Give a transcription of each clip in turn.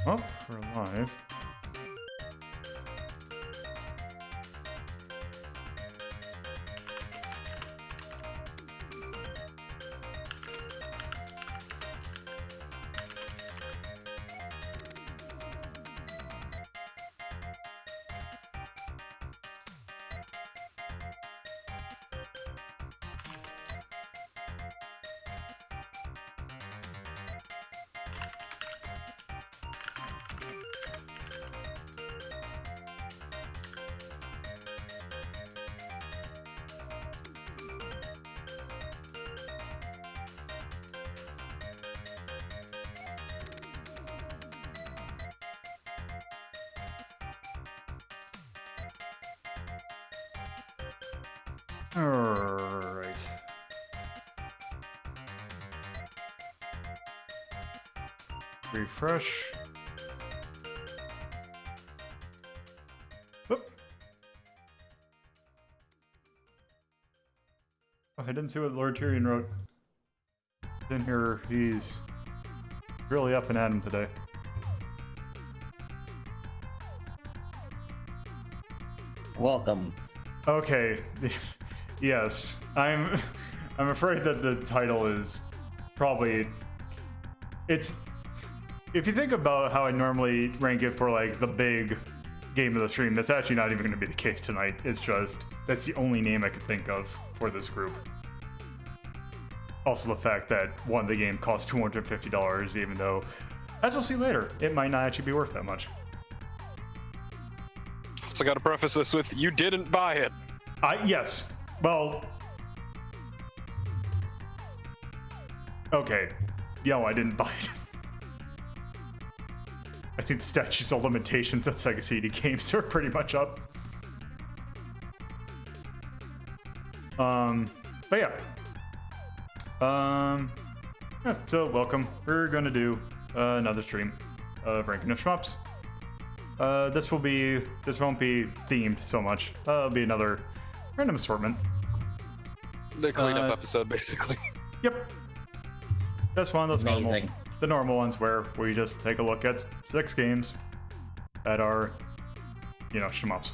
Oh, we're live. Alright. Refresh. Whoop. Oh, I didn't see what Lord Tyrion wrote. In here, he's really up and at him today. Welcome. Okay. Yes, I'm afraid that the title is probably, it's, if you think about how I normally rank it for like the big game of the stream, that's actually not even going to be the case tonight. It's just, that's the only name I could think of for this group. Also the fact that one of the game costs $250, even though, as we'll see later, it might not actually be worth that much. So I gotta preface this with, you didn't buy it. Yes. Well, okay. Yeah, I didn't buy it. I think the statutes of limitations at Sega CD games are pretty much up. But yeah. Yeah, so welcome. We're gonna do another stream of Ranking of Shmups. This won't be themed so much. It'll be another random assortment. The cleanup episode, basically. Yep. That's one of those normal ones where we just take a look at 6 games that are, you know, shmups.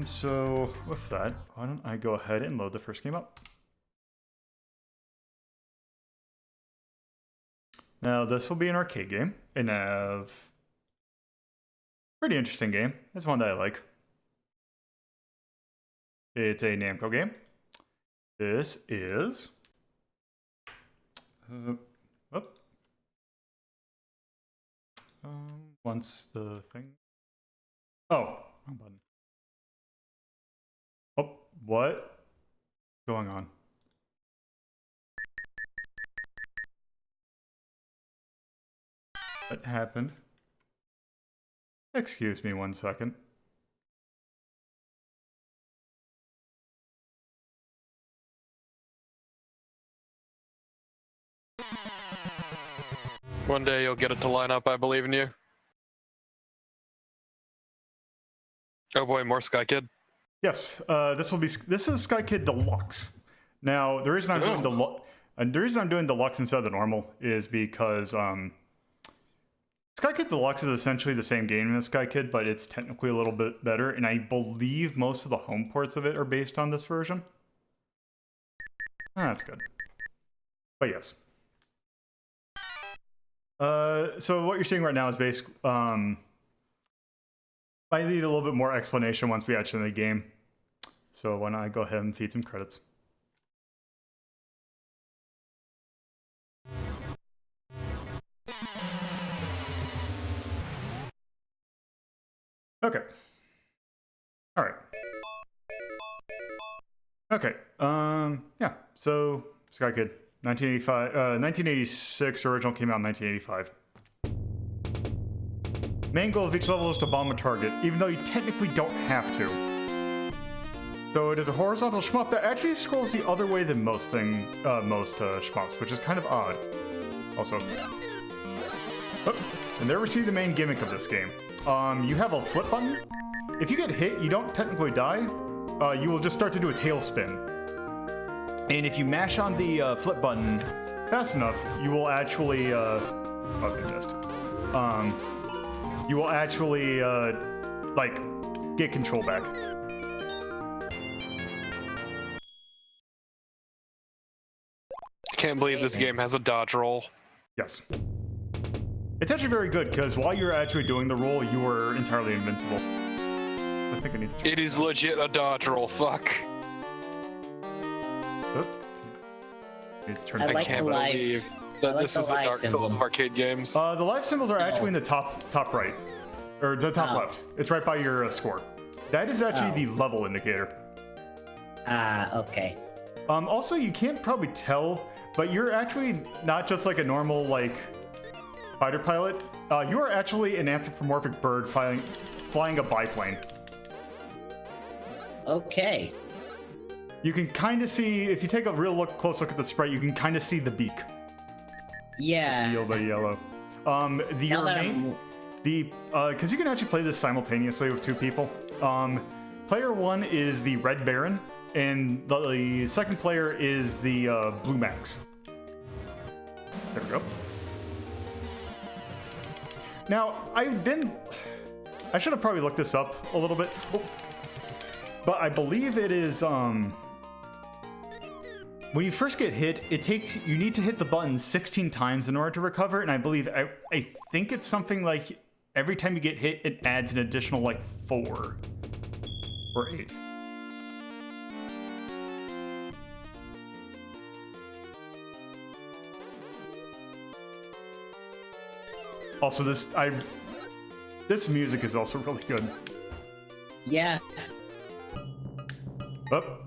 So with that, why don't I go ahead and load the first game up. Now this will be an arcade game, and have pretty interesting game. It's one that I like. It's a Namco game. This is once the thing. Oh, wrong button. Oh, what's going on? What happened? Excuse me 1 second. One day you'll get it to line up, I believe in you. Oh boy, more Sky Kid. Yes, this is Sky Kid Deluxe. Now, the reason I'm doing Deluxe instead of the normal is because Sky Kid Deluxe is essentially the same game as Sky Kid, but it's technically a little bit better, and I believe most of the home ports of it are based on this version. That's good. But yes. So what you're seeing right now is basically, I need a little bit more explanation once we actually in the game. So why don't I go ahead and feed some credits. Okay. All right. Okay. Yeah. So Sky Kid, 1986 original, came out in 1985. Main goal of each level is to bomb a target, even though you technically don't have to. So it is a horizontal shmup that actually scrolls the other way than most shmups, which is kind of odd. Also, and there we see the main gimmick of this game. You have a flip button. If you get hit, you don't technically die. You will just start to do a tailspin. And if you mash on the flip button fast enough, you will actually... you will actually like get control back. Can't believe this game has a dodge roll. Yes. It's actually very good because while you're actually doing the roll, you are entirely invincible. I think I need to. It is legit a dodge roll. Fuck. Oh. Need to turn I back. like Can't the live- believe that like this the is the live Dark Souls symbol. of arcade games. The life symbols are actually in the top right, or the top Oh. left. It's right by your score. That is actually the level indicator. Ah, okay. Also, you can't probably tell, but you're actually not just like a normal like fighter pilot. You are actually an anthropomorphic bird flying a biplane. Okay. You can kind of see, if you take a real close look at the sprite, you can kind of see the beak. Yeah. Revealed by yellow. Now that Because you can actually play this simultaneously with two people. Player one is the Red Baron, and the second player is the Blue Max. There we go. Now, I should have probably looked this up a little bit, but I believe it is, when you first get hit, you need to hit the button 16 times in order to recover, and I believe, I think it's something like every time you get hit, it adds an additional like 4 or 8. Also, this music is also really good. Yeah. Oh.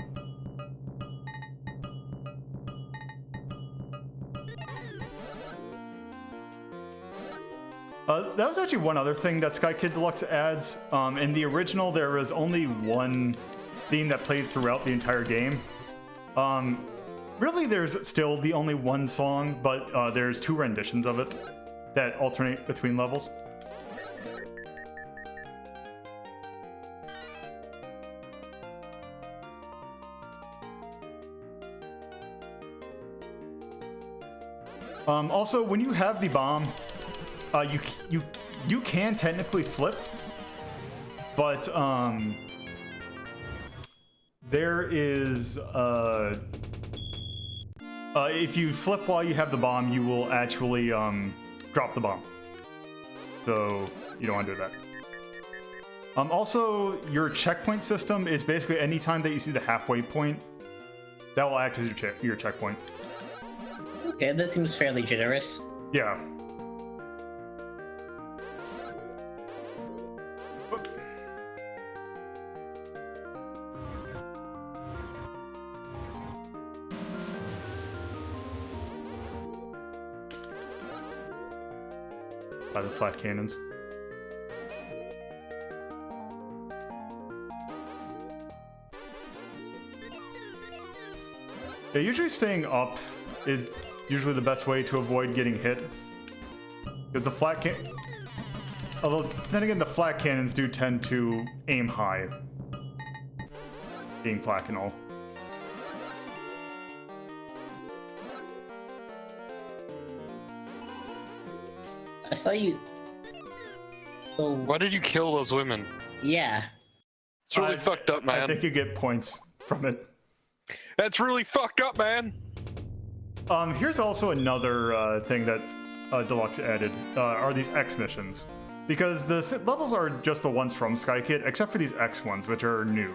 That was actually one other thing that Kid Deluxe adds. In the original, there was only one theme that played throughout the entire game. Really, there's still the only one song, but there's 2 renditions of it that alternate between levels. Also, when you have the bomb, you can technically flip, but there is if you flip while you have the bomb, you will actually drop the bomb. So you don't want to do that. Also, your checkpoint system is basically any time that you see the halfway point, that will act as your checkpoint. Okay, that seems fairly generous. Yeah. By the flat cannons. Yeah, usually staying up is usually the best way to avoid getting hit. Because the flat can... Although, then again, the flat cannons do tend to aim high. Being flak and all. I saw you. Oh, Why did you kill those women? yeah. It's really fucked up, I man. think you get points from it. That's really fucked up, man. Here's also another thing that Deluxe added, are these X missions. Because the levels are just the ones from Kid, except for these X ones, which are new.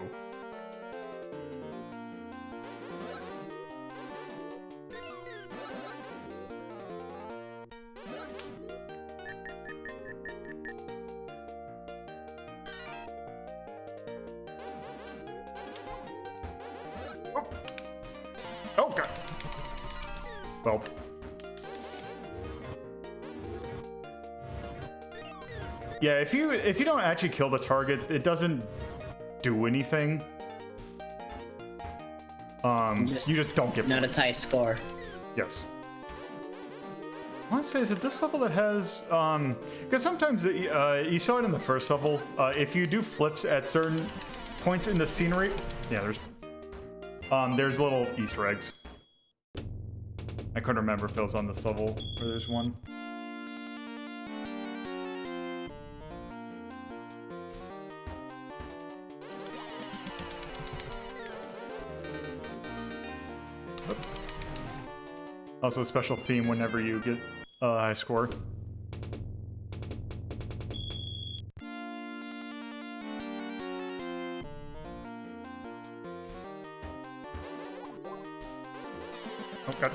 Oh god. Well. Yeah, if you don't actually kill the target, it doesn't do anything. You just don't get Not as high score. Yes. I want to say, is it this level that has, because sometimes you saw it in the first level, if you do flips at certain points in the scenery, yeah, there's little Easter eggs. I couldn't remember if it was on this level where there's one. Also a special theme whenever you get a high score. Okay.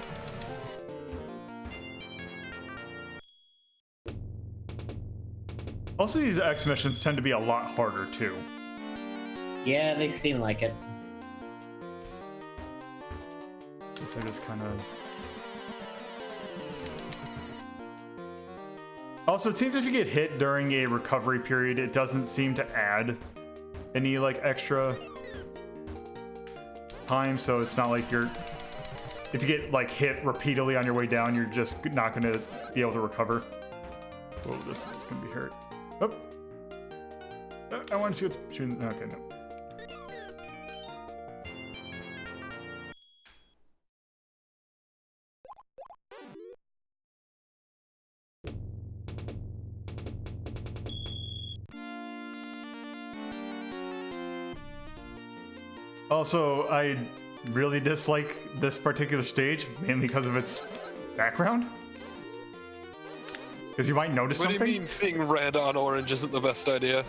Also, these X missions tend to be a lot harder too. Yeah, they seem like it. So just kind of. Also, it seems if you get hit during a recovery period, it doesn't seem to add any like extra time. So it's not like you're. If you get like hit repeatedly on your way down, you're just not going to be able to recover. Oh, this is going to be hurt. Oh. I want to see what's shooting. Okay, no. Also, I really dislike this particular stage, mainly because of its background. Because you might notice something. What do you mean seeing red on orange isn't the best idea?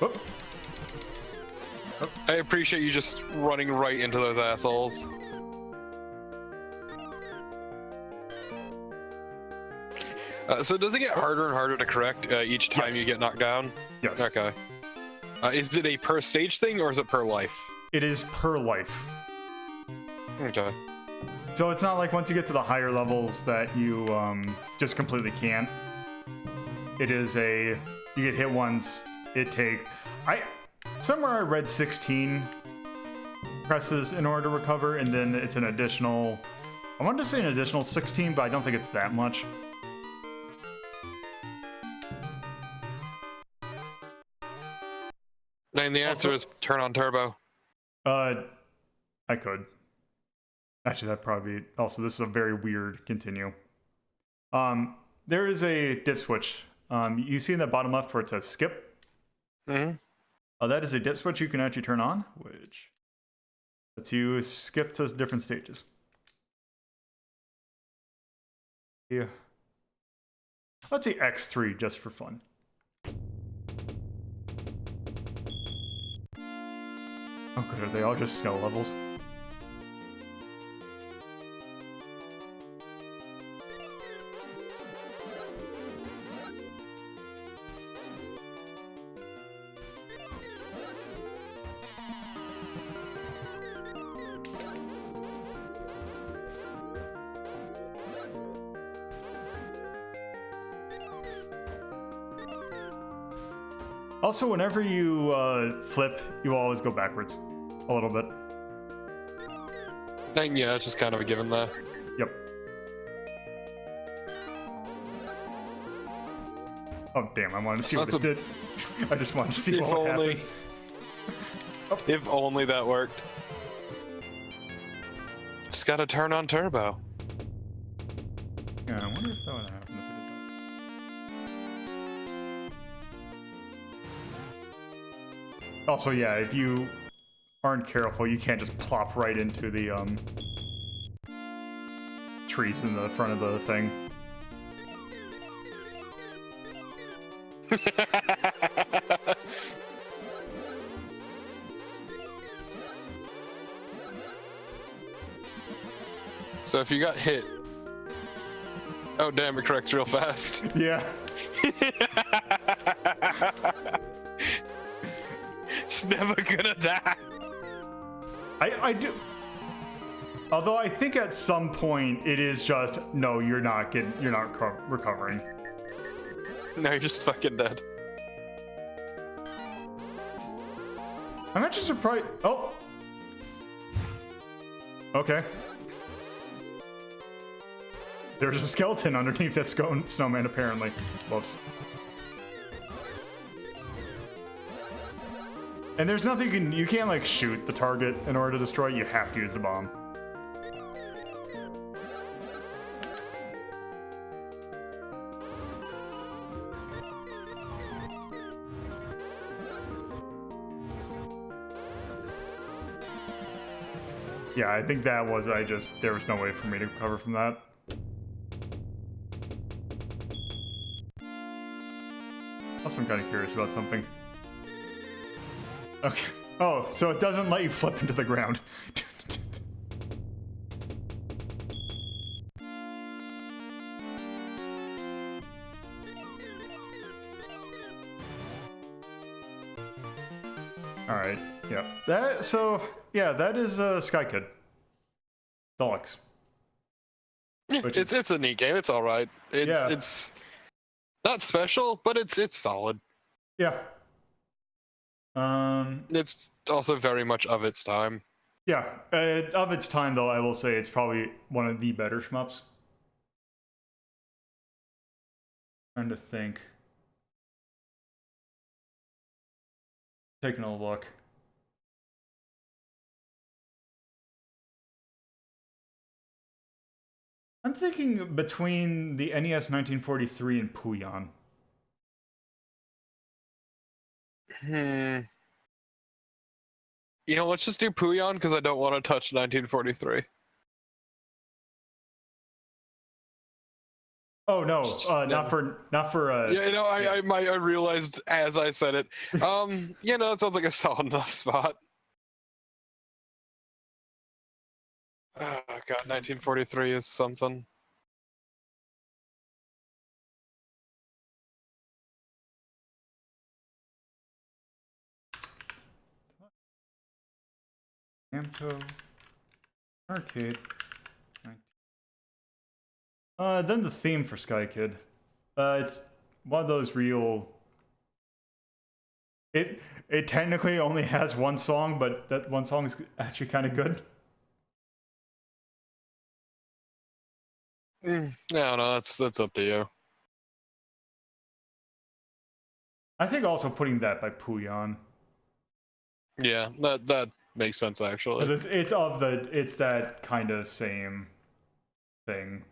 Oh. I appreciate you just running right into those assholes. So does it get harder and harder to correct each time Yes. you get knocked down? Yes. Okay. Is it a per stage thing or is it per life? It is per life. Okay. So it's not like once you get to the higher levels that you just completely can't. It is a, you get hit once, somewhere I read 16 presses in order to recover, and then it's an additional, I wanted to say an additional 16, but I don't think it's that much. And the answer is turn on turbo. I could. Actually, that'd probably be, also, this is a very weird continue. There is a dip switch. You see in the bottom left where it says skip? Mm-hmm. That is a dip switch you can actually turn on, which lets you skip to different stages. Yeah. Let's say X3 just for fun. Oh good, are they all just snow levels? Also, whenever you flip, you always go backwards a little bit. Then yeah, it's just kind of a given there. Yep. Oh damn! I wanted to see what it did. I just wanted to see If what would only. happen. If only that worked. Just gotta turn on turbo. Yeah, I wonder if that would happen if it did that. Also, yeah, if you aren't careful, you can't just plop right into the trees in the front of the thing. So if you got hit... Oh damn, it corrects real fast. Yeah. It's never gonna die. I do. Although I think at some point it is just, no, you're not recovering. No, you're just fucking dead. I'm actually surprised. Oh. Okay. There's a skeleton underneath that snowman, apparently. Whoops. And there's nothing you can't like shoot the target in order to destroy it. You have to use the bomb. Yeah, I think that was, there was no way for me to recover from that. Also, I'm kind of curious about something. Okay. Oh, so it doesn't let you flip into the ground. Alright, yeah. That is Sky Kid Deluxe. Yeah, it's a neat game. It's all right. It's not special, but it's solid. Yeah. It's also very much of its time. Yeah, of its time though, I will say it's probably one of the better shmups. Trying to think. Taking a look. I'm thinking between the NES 1943 and Puyon. You know, let's just do Puyon because I don't want to touch 1943. Oh no, not for. Yeah, you know, I realized as I said it. You know, it sounds like a solid enough spot. Oh god, 1943 is something. Namco Arcade. Then the theme for Sky Kid. It's one of those real. It technically only has one song, but that one song is actually kind of good. Yeah, no, that's up to you. I think also putting that by Puyon. Yeah, that makes sense actually. It's that kind of same thing.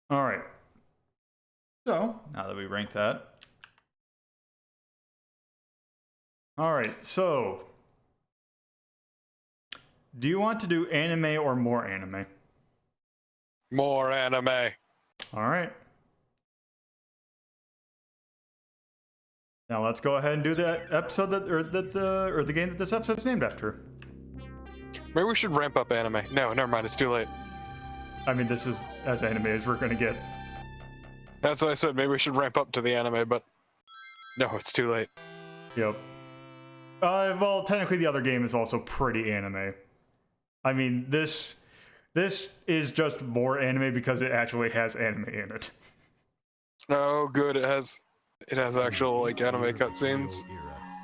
All right. So now that we ranked that. All right. So do you want to do anime or more anime? More anime. All right. Now let's go ahead and do that episode or the game that this episode's named after. Maybe we should ramp up anime. No, never mind. It's too late. I mean, this is as anime as we're gonna get. That's what I said. Maybe we should ramp up to the anime, but no, it's too late. Yep. Well, technically, the other game is also pretty anime. I mean, this is just more anime because it actually has anime in it. Oh, good. It has actual like anime cutscenes.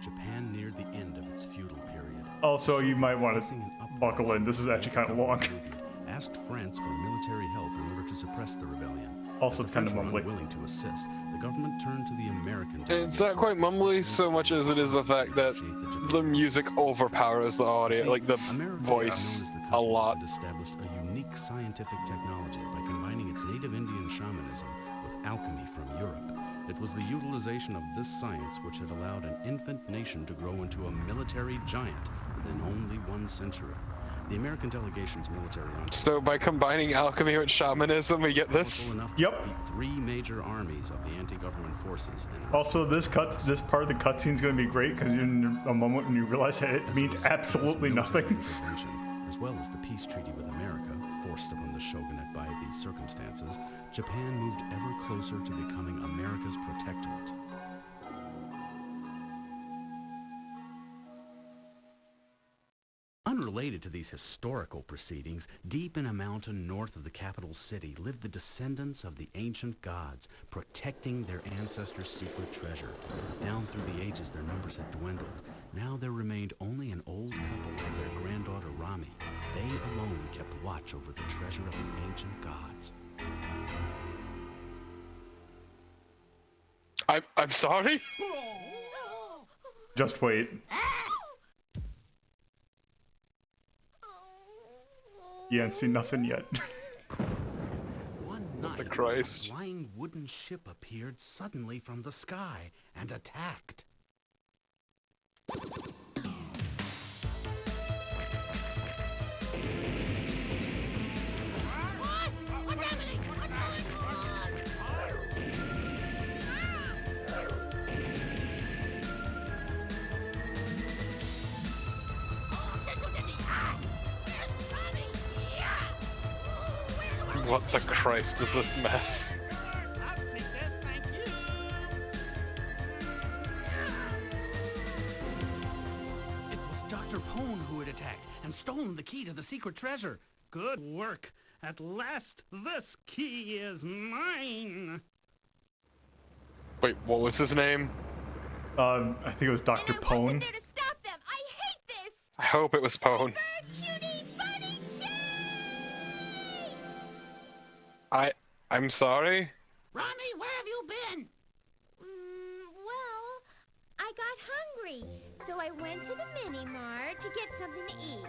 Japan neared the end of its feudal period. Also, you might want to buckle in. This is actually kind of long. Asked France for military help in order to suppress the rebellion. Also, it's kind of mumbly. Willing to assist, the government turned to the American. It's not quite mumbly so much as it is the fact that the music overpowers the audio, like the voice, a lot. Established a unique scientific technology by combining its native Indian shamanism with alchemy from Europe. It was the utilization of this science which had allowed an infant nation to grow into a military giant within only 1 century. The American delegation's military. So by combining alchemy with shamanism, we get this. Yep. 3 major armies of the anti-government forces. Also, this part of the cutscene is going to be great because in a moment when you realize that it means absolutely nothing. As well as the peace treaty with America, forced upon the shogunate by these circumstances, Japan moved ever closer to becoming America's protectorate. Unrelated to these historical proceedings, deep in a mountain north of the capital city lived the descendants of the ancient gods, protecting their ancestors' secret treasure. Down through the ages, their numbers had dwindled. Now there remained only an old couple and their granddaughter Rami. They alone kept watch over the treasure of the ancient gods. I'm sorry? Just wait. You ain't seen nothing yet. One night, the Christ. a flying wooden ship appeared suddenly from the sky and attacked. What's happening? What's going on? What the Christ is this mess? It was Dr. Pone who had attacked and stolen the key to the secret treasure. Good work. At last, this key is mine. Wait, what was his name? I think it was Dr. And I Pone. wasn't there to stop them. I hate this. I hope it was Pone. Cutie bunny I'm sorry? Rami, where have you been? Well, I got hungry, so I went to the mini mart to get something to eat.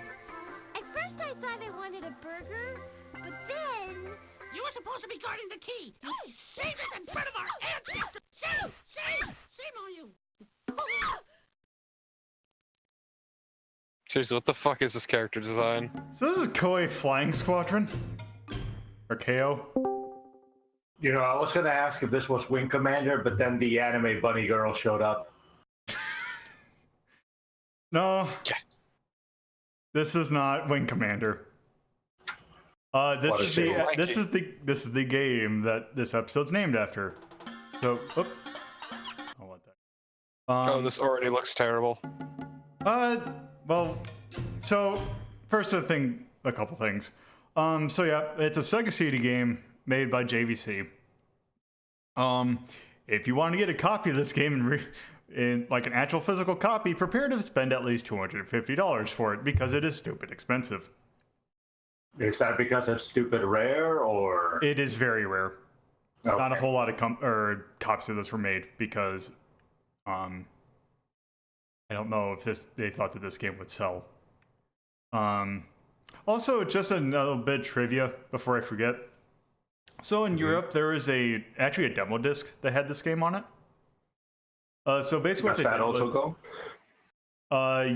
At first I thought I wanted a burger, but then... You were supposed to be guarding the key! You saved it in front of our ancestors! Shame! Shame! Shame on you! Seriously, what the fuck is this character design? So this is Koei Flying Squadron? Or Keio? You know, I was going to ask if this was Wing Commander, but then the anime bunny girl showed up. No. Yeah. This is not Wing Commander. This is the game that this episode's named after. So, I'll let that. Oh, this already looks terrible. Well, so first a couple things. So yeah, it's a Sega CD game made by JVC. If you want to get a copy of this game in like an actual physical copy, prepare to spend at least $250 for it because it is stupid expensive. Is that because it's stupid rare, or...? It is very rare. Okay. Not a whole lot of copies of this were made because I don't know if they thought that this game would sell. Also, just another bit of trivia before I forget. So in Europe, there is actually a demo disc that had this game on it. So basically, what Does they that did also was, go?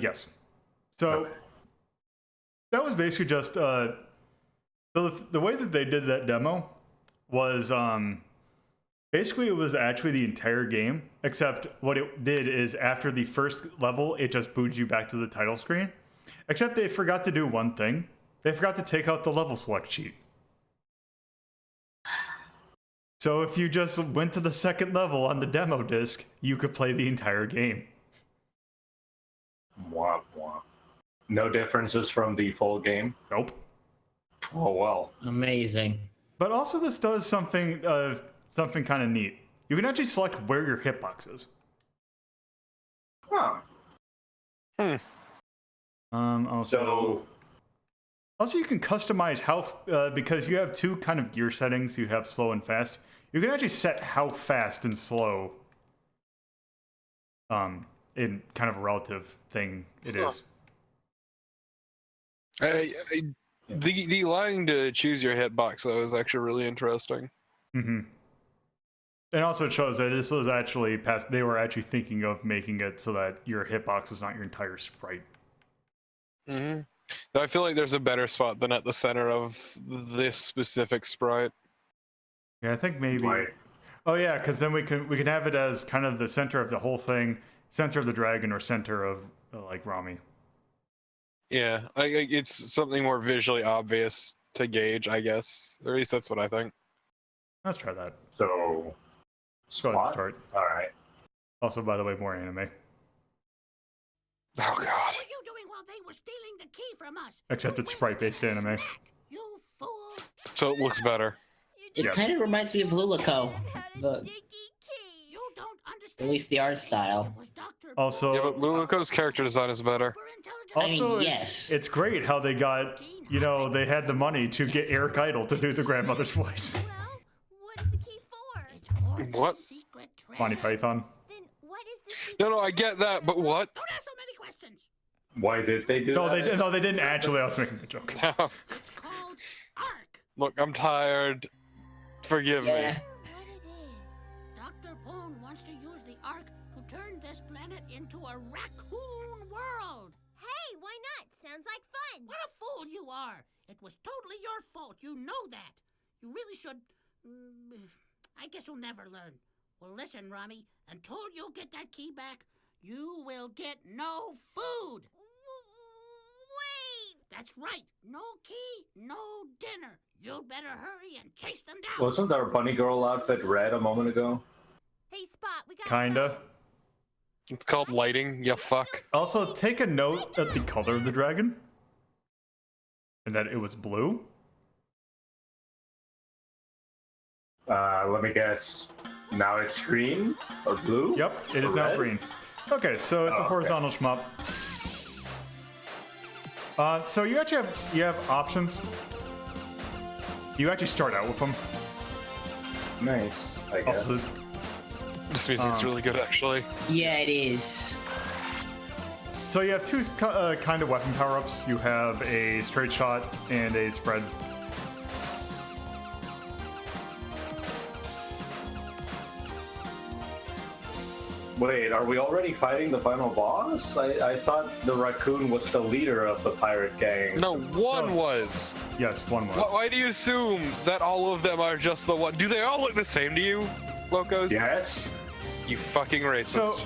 yes. So Okay. that was basically just so the way that they did that demo was basically it was actually the entire game, except what it did is after the first level, it just booted you back to the title screen. Except they forgot to do one thing. They forgot to take out the level select sheet. So if you just went to the second level on the demo disc, you could play the entire game. Womp womp. No differences from the full game? Nope. Oh, well. Amazing. But also this does something kind of neat. You can actually select where your hitbox is. Huh. Also you can customize how because you have two kind of gear settings. You have slow and fast. You can actually set how fast and slow in kind of a relative thing it is. The line to choose your hitbox though is actually really interesting. Mm-hmm. And also it shows that this was actually they were actually thinking of making it so that your hitbox was not your entire sprite. Mm-hmm. I feel like there's a better spot than at the center of this specific sprite. Yeah, I think maybe. Right. Oh yeah, because then we can have it as kind of the center of the whole thing, center of the dragon, or center of like Rami. Yeah, it's something more visually obvious to gauge, I guess. Or at least that's what I think. Let's try that. So, Go ahead and spot? start. All right. Also, by the way, more anime. Oh god. What were you doing while they were stealing the key from from us. Except it's sprite-based anime. You fool. So it looks better. It Yes. kind of reminds me of Lulaco, The... You don't understand. at least the art style. It was Dr. Also, Yeah, but Luluco's character design is better. Super intelligent. also, I mean, it's, yes. it's great how they got, you know, they had the money to get Eric Idle to do the grandmother's voice. Well, what is the key for? It's for the What? secret treasure. Monty Python. Then what is the secret? No, I get that, but what? Don't ask so many questions. Why did they do No, that? they didn't actually. I was making a joke. It's called Ark. Look, I'm tired. Forgive me. Yeah. What it is? Dr. Poon wants to use the Ark to turn this planet into a raccoon world. Hey, why not? Sounds like fun. What a fool you are! It was totally your fault. You know that. You really should. I guess you'll never learn. Well, listen, Rami. Until you get that key back, you will get no food. Wait! That's right. No key, no dinner. You'd better hurry and chase them down. Wasn't our bunny girl outfit red a moment ago? Hey, Spot, we got Kinda. It's called lighting, you fuck. Also, take a note at the color of the dragon. And that it was blue. Let me guess. Now it's green or blue? Yep, it is Or now red? green. Okay, so it's a Oh, okay. horizontal shmup. So you actually have options. You actually start out with them. Nice, I guess. Also, This music's really good, actually. Yeah, it is. so you have two kind of weapon power-ups. You have a straight shot and a spread. Wait, are we already fighting the final boss? I thought the raccoon was the leader of the pirate gang. No, one was. Yes, one was. Why do you assume that all of them are just the one? Do they all look the same to you, Locos? Yes? You fucking racist.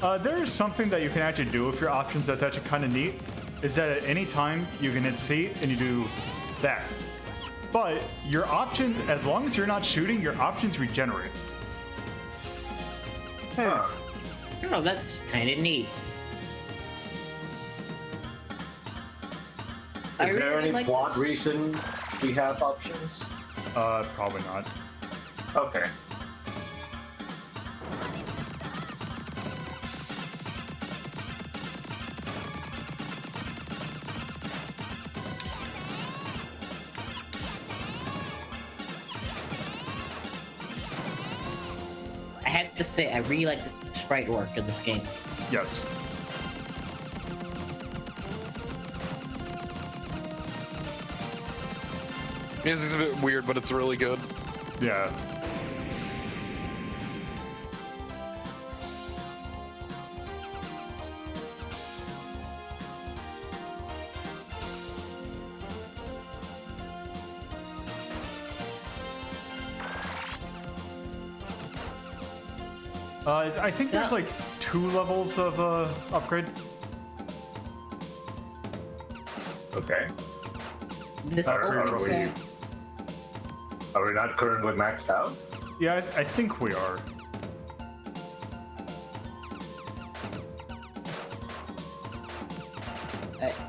So, there is something that you can actually do with your options that's actually kind of neat. Is that at any time you can hit C and you do that. But your option, as long as you're not shooting, your options regenerate. Huh. Oh, that's kind of neat. Is there really any like plot this. reason we have options? Probably not. Okay. I have to say, I really like the sprite work of this game. Yes. Music's a bit weird, but it's really good. Yeah. I think there's like 2 levels of upgrade. Okay. This Are opens we- up. Are we not currently maxed out? Yeah, I think we are.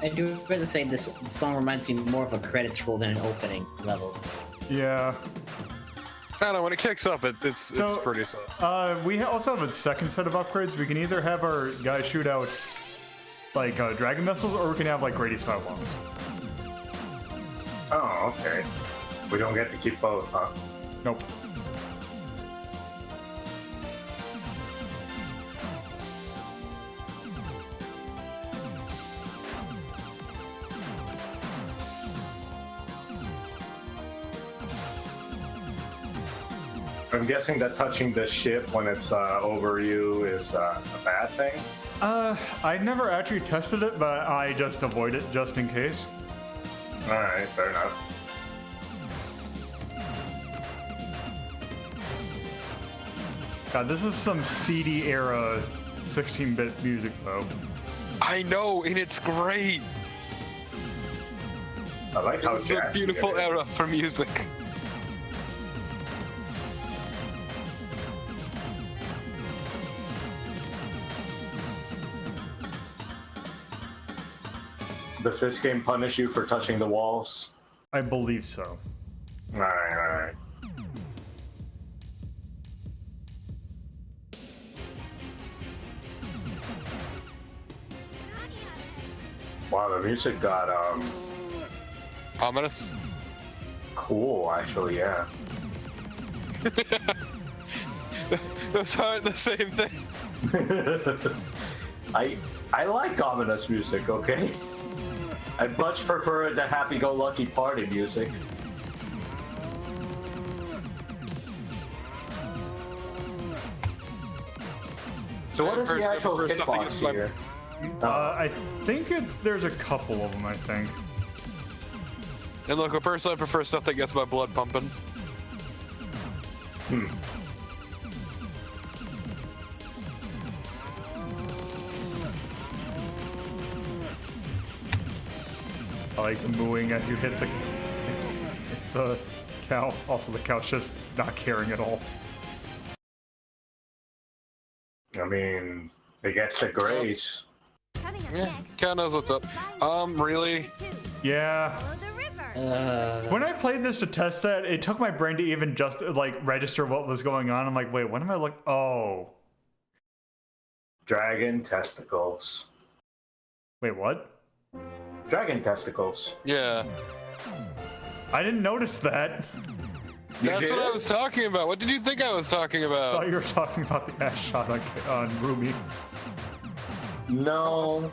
I do rather say this song reminds me more of a credits roll than an opening level. Yeah. I don't know, when it kicks up, it's So- pretty solid. We also have a second set of upgrades. We can either have our guys shoot out like dragon missiles, or we can have like Grady style bombs. Oh, okay. We don't get to keep both, huh? Nope. I'm guessing that touching the ship when it's over you is a bad thing? I never actually tested it, but I just avoid it just in case. Alright, fair enough. God, this is some CD era 16-bit music though. I know, and it's great. I like how It was a jazzy beautiful it is. era for music. Does this game punish you for touching the walls? I believe so. Alright. Wow, the music got Ominous. cool actually, yeah. Those aren't the same thing. I like ominous music, okay? I much prefer it to happy-go-lucky party music. So what is the actual hitbox here? I think there's a couple of them, I think. And look, personally, I prefer stuff that gets my blood pumping. I like mooing as you hit the cow. Also, the cow's just not caring at all. I mean, it gets the grace. Coming up Yeah, next, Cal knows what's up. Really? Yeah. follow the river. When I played this to test that, it took my brain to even just like register what was going on. I'm like, wait, what am I looking? Oh, Dragon testicles. wait, what? Dragon testicles. Yeah. I didn't notice that. That's what I was talking about. What did you think I was talking I about? thought you were talking about the ass shot on Rumi. No.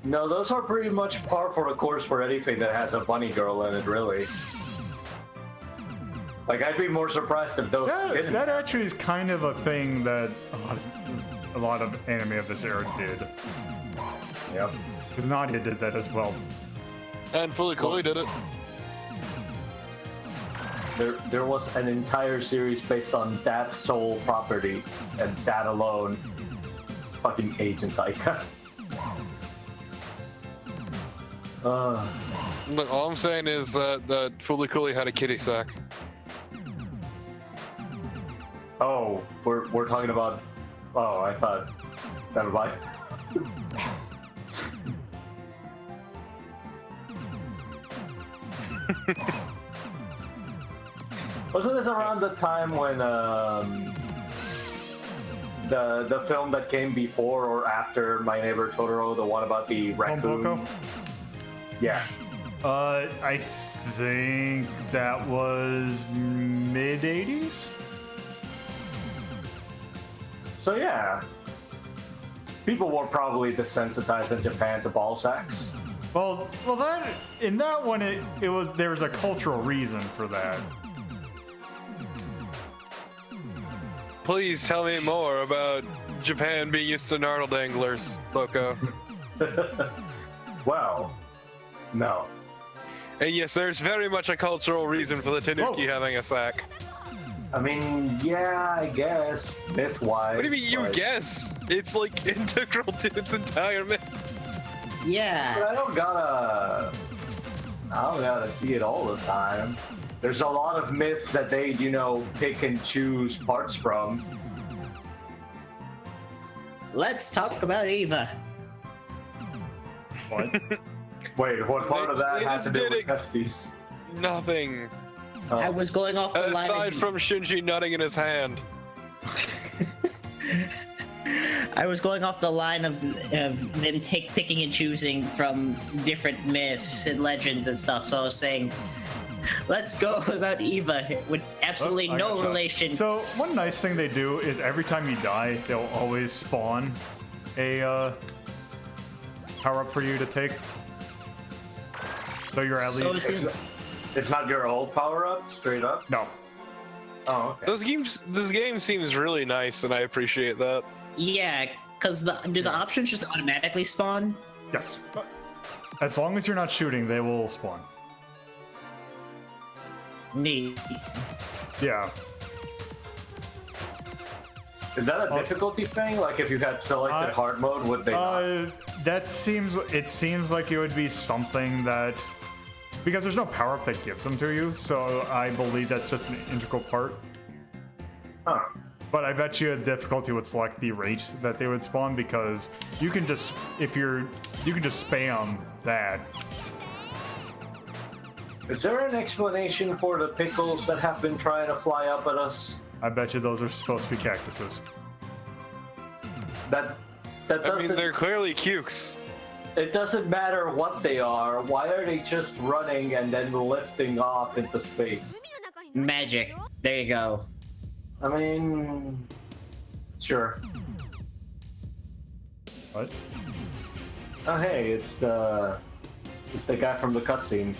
No, those are pretty much par for the course for anything that has a bunny girl in it, really. Like, I'd be more surprised if those didn't. That actually is kind of a thing that a lot of anime of this era did. Yep. Because Nadia did that as well. And Fully Cooley did it. There was an entire series based on that sole property, and that alone. Fucking Agent Ika. Look, all I'm saying is that Fully Cooley had a kitty sack. Oh, we're talking about. Oh, I thought. Never mind. Wasn't this around the time when the film that came before or after My Neighbor Totoro, the one about the raccoon? Boko? Yeah. I think that was mid 80s. So yeah, people were probably desensitized in Japan to ball sacks. Well, that in that one there was a cultural reason for that. Please tell me more about Japan being used to gnarled danglers, Loco. Well, no. And yes, there's very much a cultural reason for the Tanuki Whoa. having a sack. I mean, yeah, I guess myth-wise. What do you mean you but- guess? It's like integral to its entire myth. Yeah. But I don't gotta see it all the time. There's a lot of myths that they, pick and choose parts from. Let's talk about Eva. What? Wait, what part of that They has to just do did with it. testes? Nothing. Oh. I was going off the line. Aside of- from Shinji nutting in his hand. I was going off the line of them picking and choosing from different myths and legends and stuff. So I was saying, let's go about Eva with absolutely Oh, I no gotcha. relation. So one nice thing they do is every time you die, they'll always spawn a power up for you to take. So you're at So least It's not your old power-up, straight up? no. Oh, okay. This game seems really nice, and I appreciate that. Yeah, because do the options just automatically spawn? Yes. As long as you're not shooting, they will spawn. Neat. Yeah. Is that a difficulty thing? Like if you had selected hard mode, would they not? It seems like it would be something that, because there's no power up that gives them to you, so I believe that's just an integral part. Huh. But I bet you a difficulty would select the rate that they would spawn because you can just you can just spam that. Is there an explanation for the pickles that have been trying to fly up at us? I bet you those are supposed to be cactuses. That I doesn't. mean, they're clearly cukes. It doesn't matter what they are. Why are they just running and then lifting off into space? Magic. There you go. I mean, sure. What? Oh hey, it's the guy from the cutscene.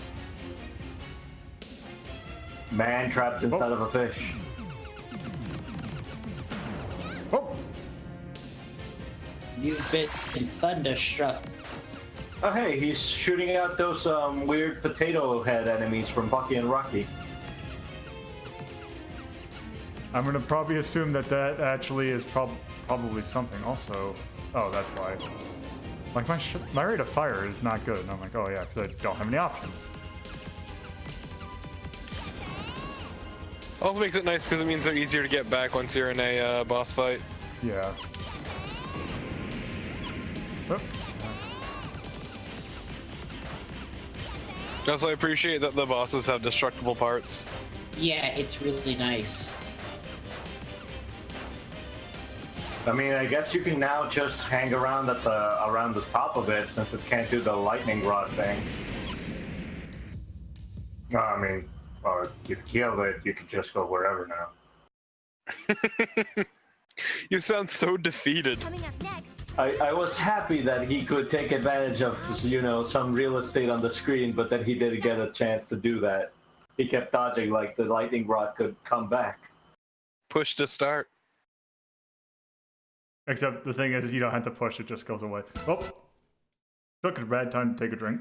Man trapped inside of a fish. Oh! You've been thunderstruck. Oh hey, he's shooting out those weird potato head enemies from Bucky and Rocky. I'm gonna probably assume that that actually is probably something. Also, oh, that's why. Like my rate of fire is not good, and I'm like, oh yeah, because I don't have any options. Also makes it nice because it means they're easier to get back once you're in a boss fight. Yeah. Oh. Also, I appreciate that the bosses have destructible parts. Yeah, it's really nice. I mean, I guess you can now just hang around at around the top of it since it can't do the lightning rod thing. No, I mean, you've killed it. You can just go wherever now. You sound so defeated. Coming up next. I was happy that he could take advantage of, you know, some real estate on the screen, but then he didn't get a chance to do that. He kept dodging like the lightning rod could come back. Push to start. Except the thing is, you don't have to push; it just goes away. Oh, took a bad time to take a drink.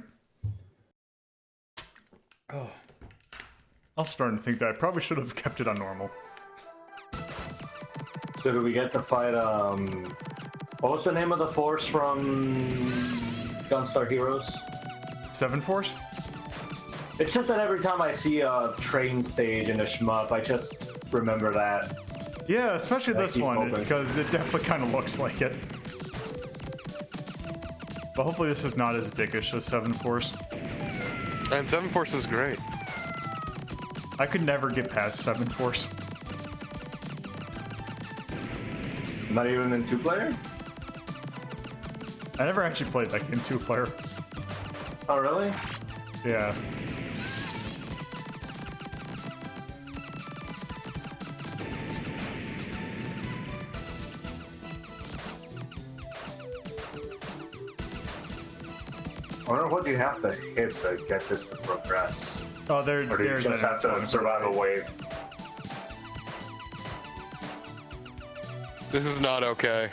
Oh, I was starting to think that I probably should have kept it on normal. So do we get to fight, what was the name of the force from Gunstar Heroes? 7 Force? It's just that every time I see a train stage in a shmup, I just remember that. Yeah, especially this keep one, hoping. because it definitely kind of looks like it. But hopefully this is not as dickish as 7 Force. And 7 Force is great. I could never get past 7 Force. Not even in 2-player? I never actually played that in 2-player. Oh, really? Yeah. I wonder what you have to hit to get this to progress. Oh, Or do you there's just have to survive a wave? This is not okay.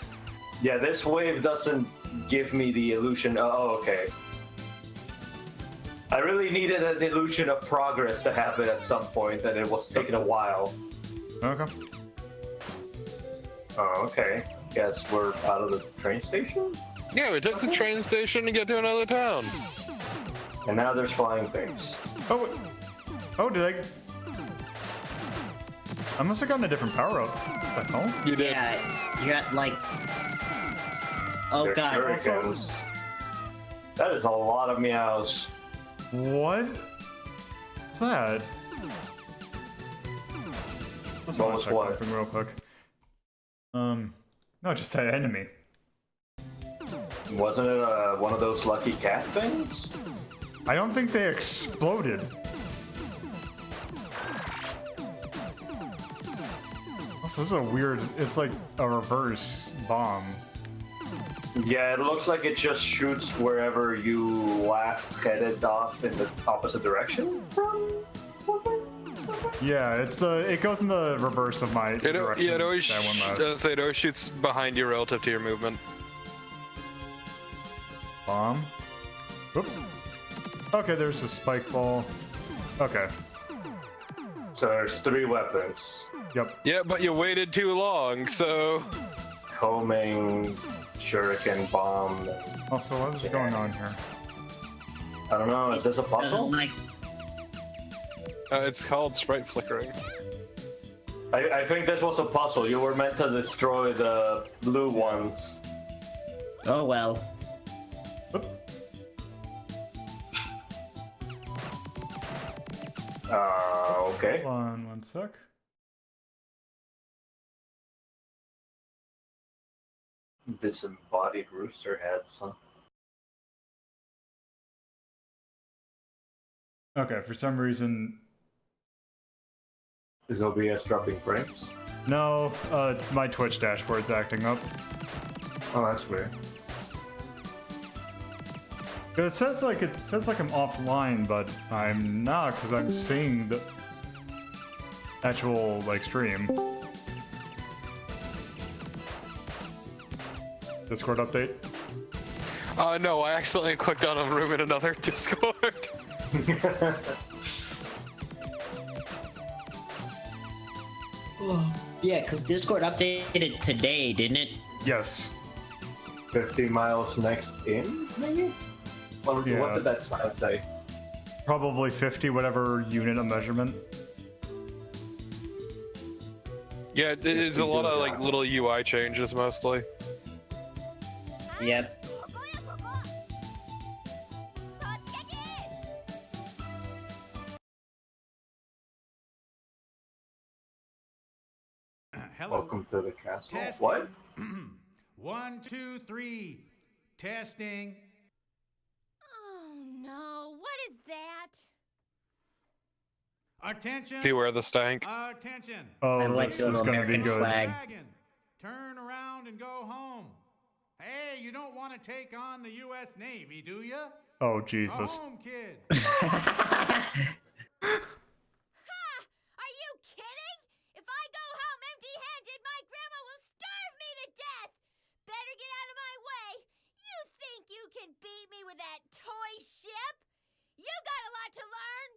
Yeah, this wave doesn't give me the illusion. Oh, okay. I really needed an illusion of progress to happen at some point, and it was taking a while. Okay. Oh, okay. Guess we're out of the train station? Yeah, we took the train station to get to another town. And now there's flying things. Oh, wait. Oh, did I? I must have gotten a different power up. What the hell? You did. Yeah, you got like. Oh There's god. shurikens. That is a lot of meows. What? What's that? Let's What was check what? something real quick. No, just that enemy. Wasn't it one of those lucky cat things? I don't think they exploded. Also, this is a weird. It's like a reverse bomb. Yeah, it looks like it just shoots wherever you last headed off in the opposite direction from something. Yeah, it goes in the reverse of my direction. Yeah, it always, that one last. it always shoots behind you relative to your movement. Bomb. Oop. Okay, there's a spike ball. Okay. So there's 3 weapons. Yep. Yeah, but you waited too long, so... Homing, shuriken, bomb. Also, what is going on here? I don't know, is this a puzzle? Doesn't like. It's called sprite flickering. I think this was a puzzle. You were meant to destroy the blue ones. Oh well. Oop. Okay. Hold on one sec. Disembodied rooster heads, huh? Okay, for some reason, Is OBS dropping frames? no, my Twitch dashboard's acting up. Oh, that's weird. It says like I'm offline, but I'm not because I'm seeing the actual like stream. Discord update. No, I accidentally clicked on a room in another Discord. Yeah, because Discord updated today, didn't it? Yes. 50 miles next in, maybe? What Yeah. did that sign say? Probably 50, whatever unit of measurement. Yeah, there's a lot of like little UI changes mostly. Yep. Hello. Welcome to the castle. Testing. What? 1, 2, 3. Testing. Oh no, what is that? Attention. Beware the stank. Attention. Oh, I like this the is little gonna be American good. flag. Dragon. Turn around and go home. Hey, you don't want to take on the U.S. Navy, do you? Oh Go Jesus. home, kid. Ha! Are you kidding? If I go home empty-handed, my grandma will starve me to death. Better get out of my way. You think you can beat me with that toy ship? You got a lot to learn.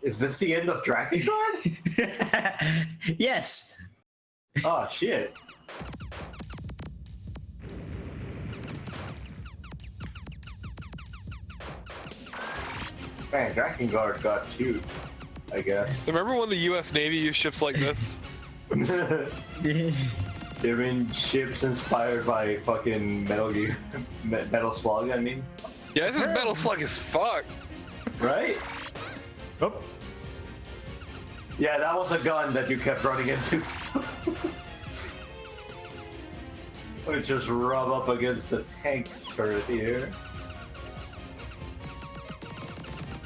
Is this the end of Drakengard? Yes. Oh shit. Man, Drakengard got cute, I guess. Remember when the US Navy used ships like this? You mean ships inspired by fucking Metal Gear, Metal Slug? I mean, Yeah, this is Metal Slug as fuck. right? Oh, Yeah, that was a gun that you kept running into. We just rub up against the tank turret here.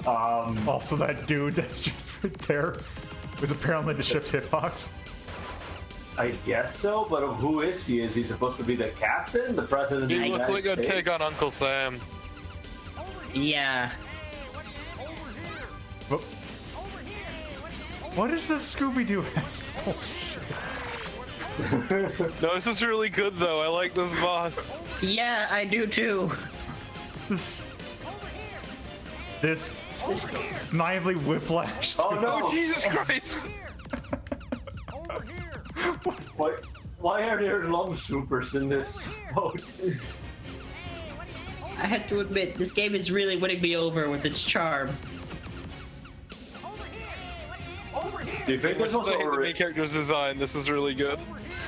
also that dude that's just right there was apparently the ship's hitbox. I guess so, but who is he? Is he supposed to be the captain, the president of the He looks United like a States? take on Uncle Sam. Yeah. Oh. What is this Scooby-Doo has? Oh shit. No, this is really good though. I like this boss. Yeah, I do too. This snively whiplash. Oh no! Oh Jesus Christ! Why are there long supers in this boat? I have to admit, this game is really winning me over with its charm. Do you think this was The main character's design. This is really good.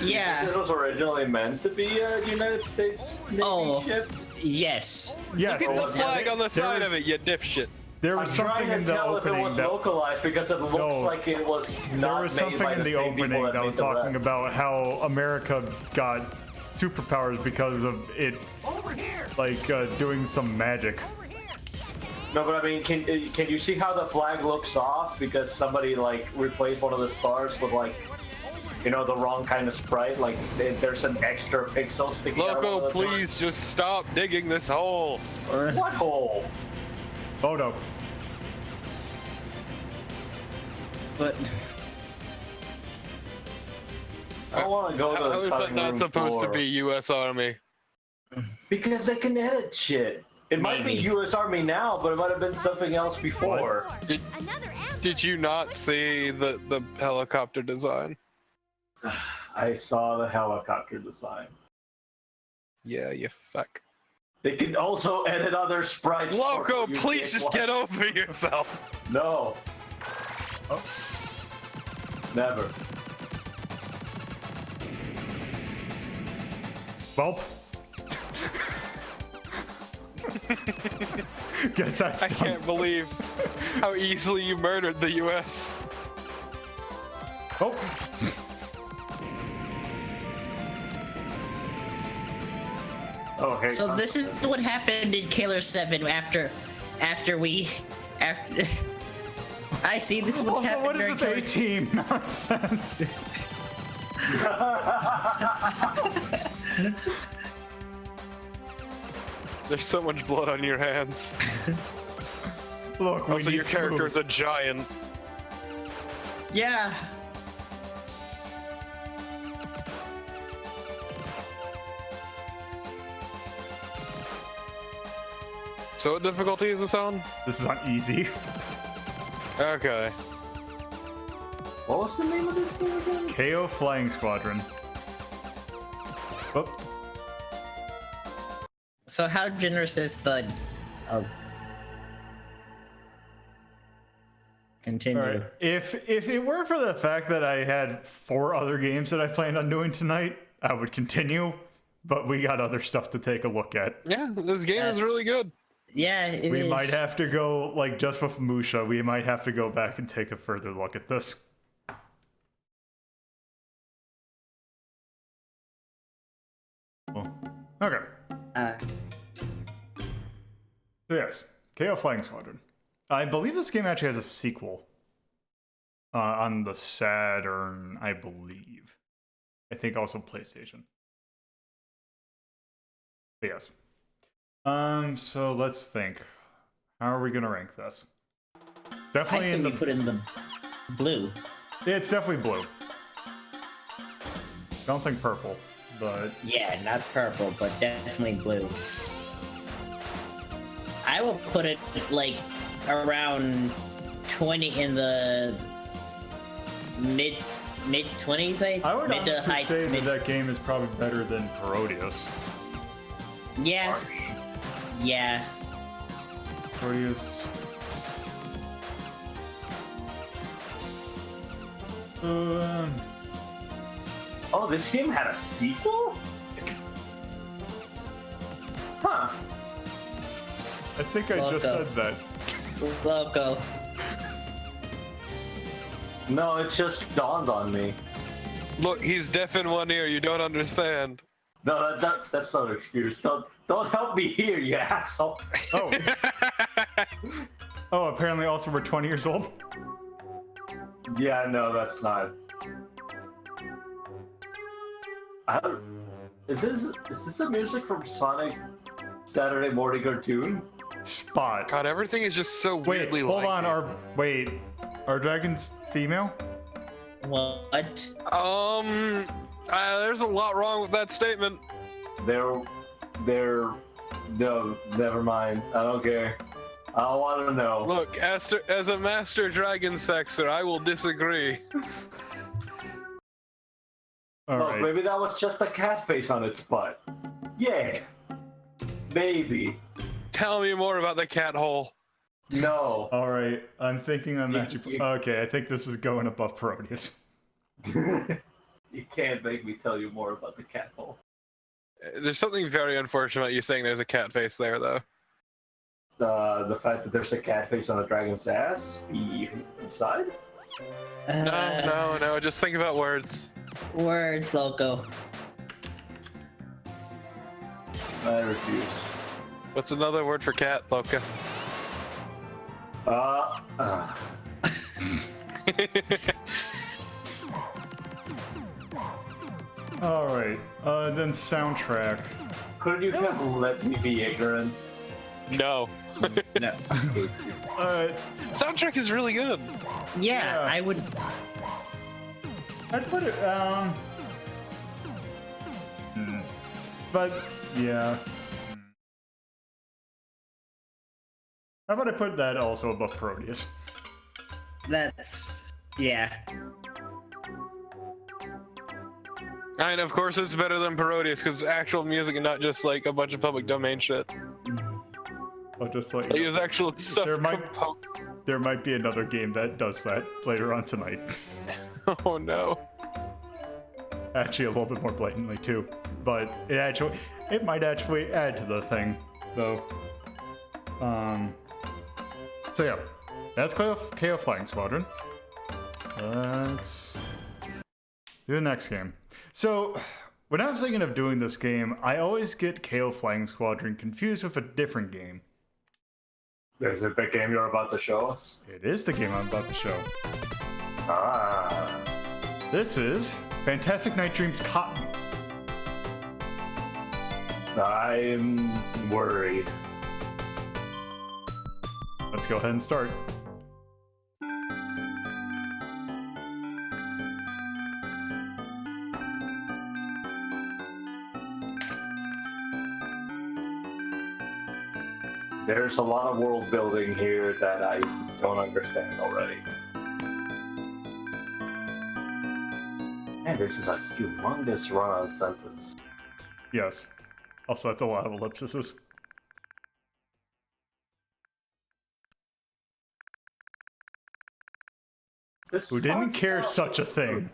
Yeah. It was originally meant to be a United States Navy Oh, ship? yes. Yes, Look at the flag on the side There's- of it, you dipshit. there I'm was trying something to in the tell if it opening was that localized because it looks No. like it was there not was made something by in the same people opening that made was the talking rest. about how America got superpowers because of it, like doing some magic. No, but I mean, can you see how the flag looks off because somebody like replaced one of the stars with like, you know, the wrong kind of sprite? Like there's an extra pixel sticking out. Loco, of the please just stop digging this hole. What hole? Oh no. But I don't want to go to How the is that cutting not room supposed floor. to be U.S. Army? Because they can edit shit. It might be Maybe. U.S. Army now, but it might have been something else before. Another answer. Did you not see the helicopter design? I saw the helicopter design. Yeah, you fuck. They can also edit other sprites. Loco, for you please dick just what? get over yourself. No. Never. Welp. Guess that's I done. can't believe how easily you murdered the U.S. Oh. Oh, hey. So this is what happened in Killer 7 after I see this is what Also, happened what during is this Killer- A-team nonsense? There's so much blood on your hands. Look, we Also, need your character food. is a giant. Yeah. So what difficulty is this on? This is on easy. Okay. What was the name of this game again? Keio Flying Squadron. Oh, So how generous is the continue? all right. If it were for the fact that I had 4 other games that I planned on doing tonight, I would continue. But we got other stuff to take a look at. Yeah, this game is That's- really good. Yeah, it We is. might have to go, like, just with Musha, we might have to go back and take a further look at this. Well, okay. So yes, Keio Flying Squadron. I believe this game actually has a sequel. On the Saturn, I believe. I think also PlayStation. But yes. So let's think. How are we gonna rank this? I Definitely say in we the. put in the blue. It's definitely blue. Don't think purple, but Yeah, not purple, but definitely blue. I will put it like around 20 in the mid 20s. I would mid to honestly high say mid. that game is probably better than Parodius. Yeah. Yeah. Parodius. Oh, this game had a sequel? Huh. I think I just Loco. said that. Loco. No, it just dawned on me. Look, he's deaf in one ear. You don't understand. No, that's not an excuse. Don't help me here, you asshole. Oh. Oh, apparently also we're 20 years old. Yeah, no, that's not. Is this the music from Sonic Saturday Morning Cartoon? Spot. God, everything is just so Wait, weirdly hold like on. it. Are dragons female? What? There's a lot wrong with that statement. They're no, never mind. I don't care. I don't want to know. Look, as a master dragon sexer, I will disagree. All Oh, right. maybe that was just a cat face on its butt. Yeah. Maybe. Tell me more about the cat hole. No. All right. I'm thinking I'm You- actually. you- Okay, I think this is going above Parodius. You can't make me tell you more about the cat hole. There's something very unfortunate about you saying there's a cat face there, though. The fact that there's a cat face on a dragon's ass inside? No, just think about words. Words, Loco. I refuse. What's another word for cat, Loka? All right. Then soundtrack. Couldn't you have let me be ignorant? No. No. Soundtrack is really good. Yeah, Yeah. I would. I'd put it. But yeah. How about I put that also above Parodius? That's. Yeah. And of course it's better than Parodius because it's actual music and not just like a bunch of public domain shit. I'll just let Like you. it's actual stuff. There might be another game that does that later on tonight. Oh no. Actually, a little bit more blatantly too, but it might actually add to the thing, though. So yeah, that's Keio Flying Squadron. Let's do the next game. So, when I was thinking of doing this game, I always get Keio Flying Squadron confused with a different game. Is it the game you're about to show us? It is the game I'm about to show. Ah. This is Fantastic Night Dreams Cotton. I'm worried. Let's go ahead and start. There's a lot of world building here that I don't understand already. Man, this is a humongous run-on sentence. Yes. Also, that's a lot of ellipses. Who didn't care such a thing?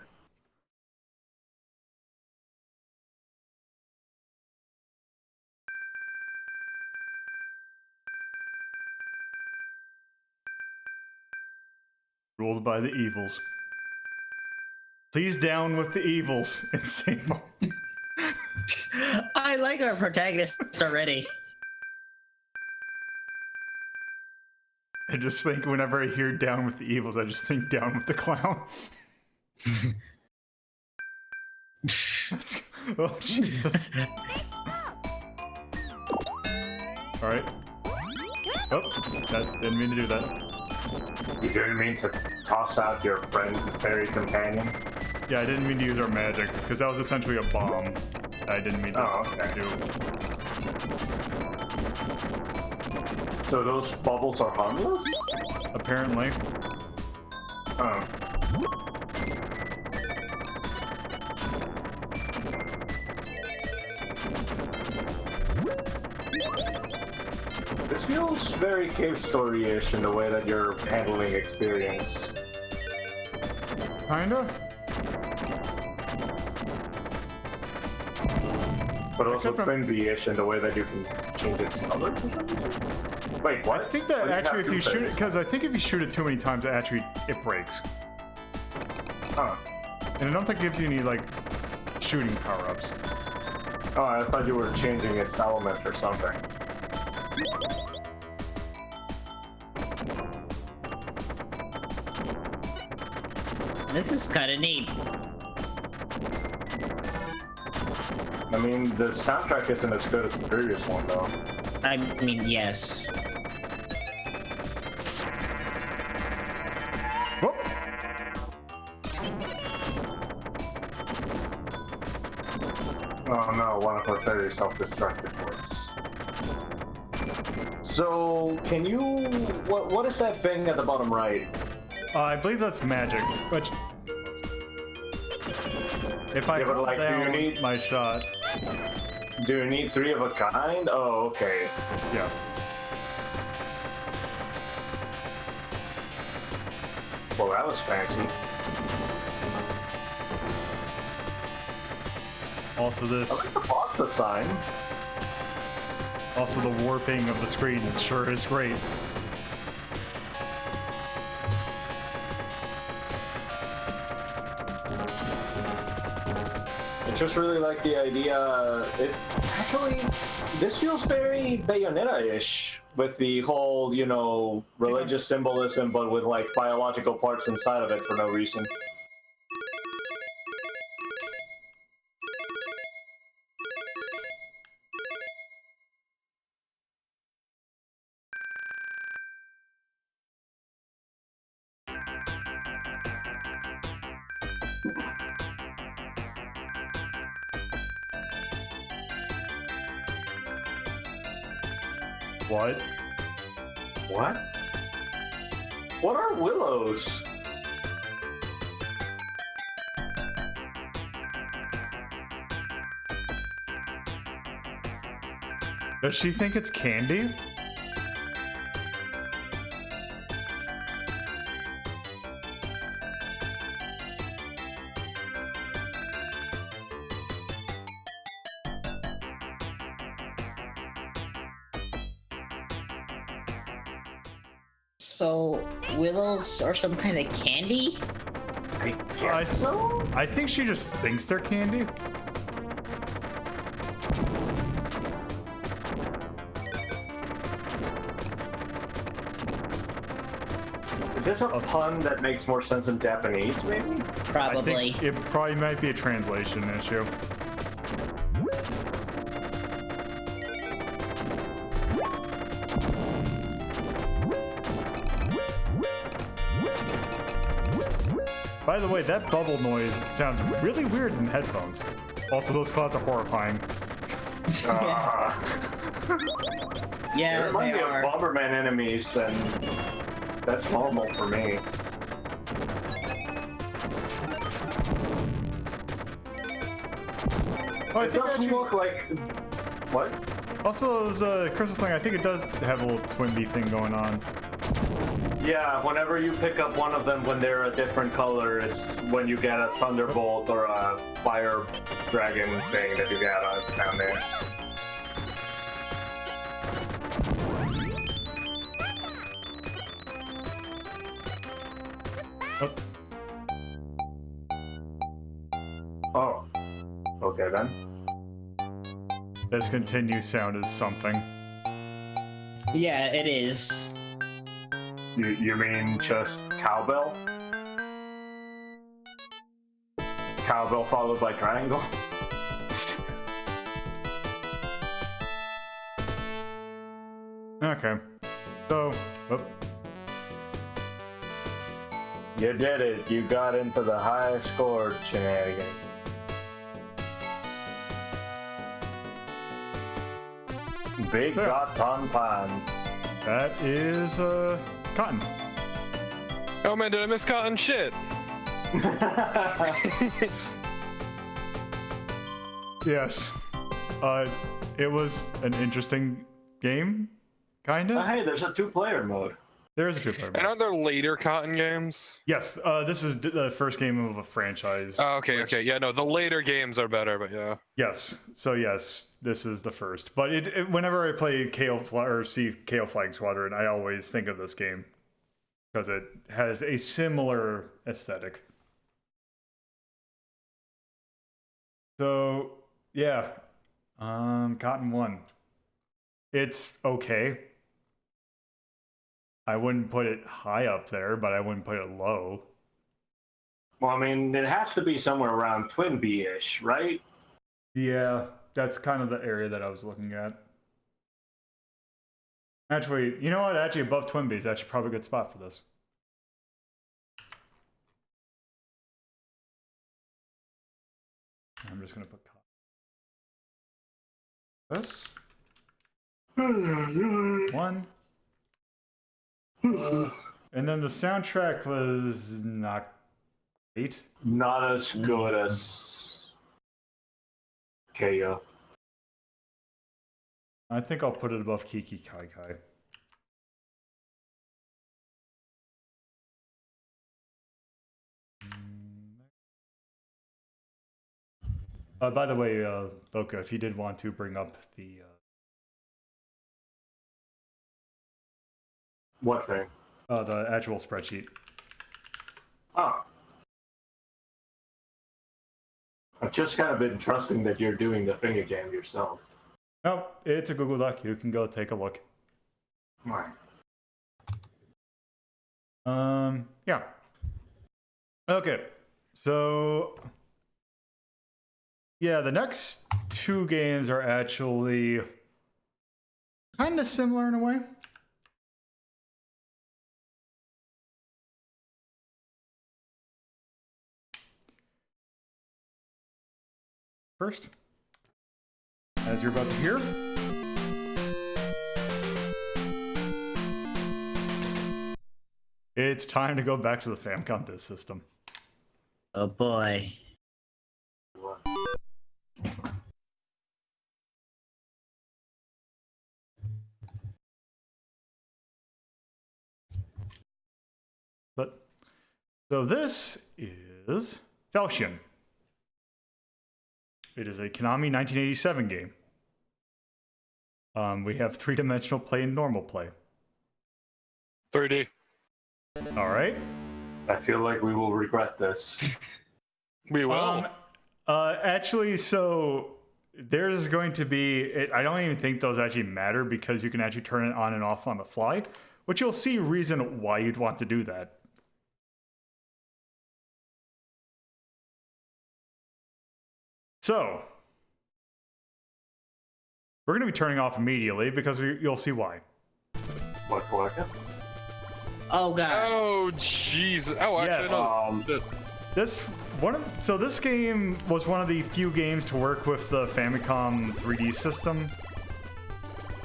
Ruled by the evils. Please down with the evils. Insane. I like our protagonist already. I just think whenever I hear down with the evils, I just think down with the clown. Let's go. Oh, Jesus. Alright. Oh, that didn't mean to do that. You didn't mean to toss out your friend, fairy companion? Yeah, I didn't mean to use our magic, because that was essentially a bomb. I didn't mean to do. So those bubbles are harmless? Apparently. Oh. This feels very Cave Story-ish in the way that you're handling experience. Kinda? But also Quimby-ish in the way that you can change its color. Wait, what? I think that actually if you shoot it, because I think if you shoot it too many times, it breaks. Huh. And I don't think it gives you any, like, shooting power-ups. Oh, I thought you were changing its element or something. This is kind of neat. I mean, the soundtrack isn't as good as the previous one, though. I mean, yes. Whoop. Oh no, one of our fairies self-destructed works. So, can you... What is that thing at the bottom right? I believe that's magic, which... If I hold down my shot... Do you need 3 of a kind? Oh, okay. Yeah. Well, that was fancy. Also I this... like the font design. Also the warping of the screen sure is great. I just really like the idea. This feels very Bayonetta-ish with the whole, you know, religious symbolism, but with like biological parts inside of it for no reason. What? What? What are willows? Does she think it's candy? So, Willows are some kind of candy? I guess so? I think she just thinks they're candy. Is this a pun that makes more sense in Japanese, maybe? Probably. I think it probably might be a translation issue. By the way, that bubble noise sounds really weird in headphones. Also, those clouds are horrifying. Yeah, There might they be are. Bomberman enemies, and that's normal for me. Oh, I It think doesn't actually, look like... What? also, those crystal thing, I think it does have a little Twinbee thing going on. Yeah, whenever you pick up one of them when they're a different color, it's when you get a Thunderbolt or a Fire Dragon thing that you get down there. Oh. Oh. Okay then. This continued sound is something. Yeah, it is. You mean just cowbell? Cowbell followed by triangle? Okay. So, oh, You did it. You got into the high score shenanigans. Big There. Gotham Pan. that is cotton. Oh man, did I miss Cotton? Shit. Yes. It was an interesting game, kinda. Hey, there's a 2-player mode. There is a two-player And mode. aren't there later Cotton games? Yes, this is the first game of a franchise. Oh, okay, okay. Yeah, no, the later games are better, but yeah. Yes. So yes, this is the first. But whenever I play Keio or see Keio Flag Squadron, I always think of this game because it has a similar aesthetic. So yeah, Cotton 1. It's okay. I wouldn't put it high up there, but I wouldn't put it low. Well, I mean, it has to be somewhere around Twinbee-ish, right? Yeah, that's kind of the area that I was looking at. Actually, you know what? Actually, above Twinbee is actually probably a good spot for this. I'm just gonna put this one, and then the soundtrack was not great. Not as good as Keio. I think I'll put it above Kiki Kai Kai. By the way, Loka, if you did want to bring up the What thing? the actual spreadsheet. Oh. I've just kind of been trusting that you're doing the finger jam yourself. No, it's a Google Doc. You can go take a look. Right. Yeah. Okay. So yeah, the next two games are actually kind of similar in a way. First, as you're about to hear, it's time to go back to the Famicom disk system. Oh boy. But so this is Falsion. It is a Konami 1987 game. We have three-dimensional play and normal play. 3D. All right. I feel like we will regret this. We will. Actually, so there's going to be. I don't even think those actually matter because you can actually turn it on and off on the fly, which you'll see reason why you'd want to do that. So we're going to be turning off immediately because you'll see why. What? Oh god. Oh jeez. Oh, actually, This this game was one of the few games to work with the Famicom 3D system.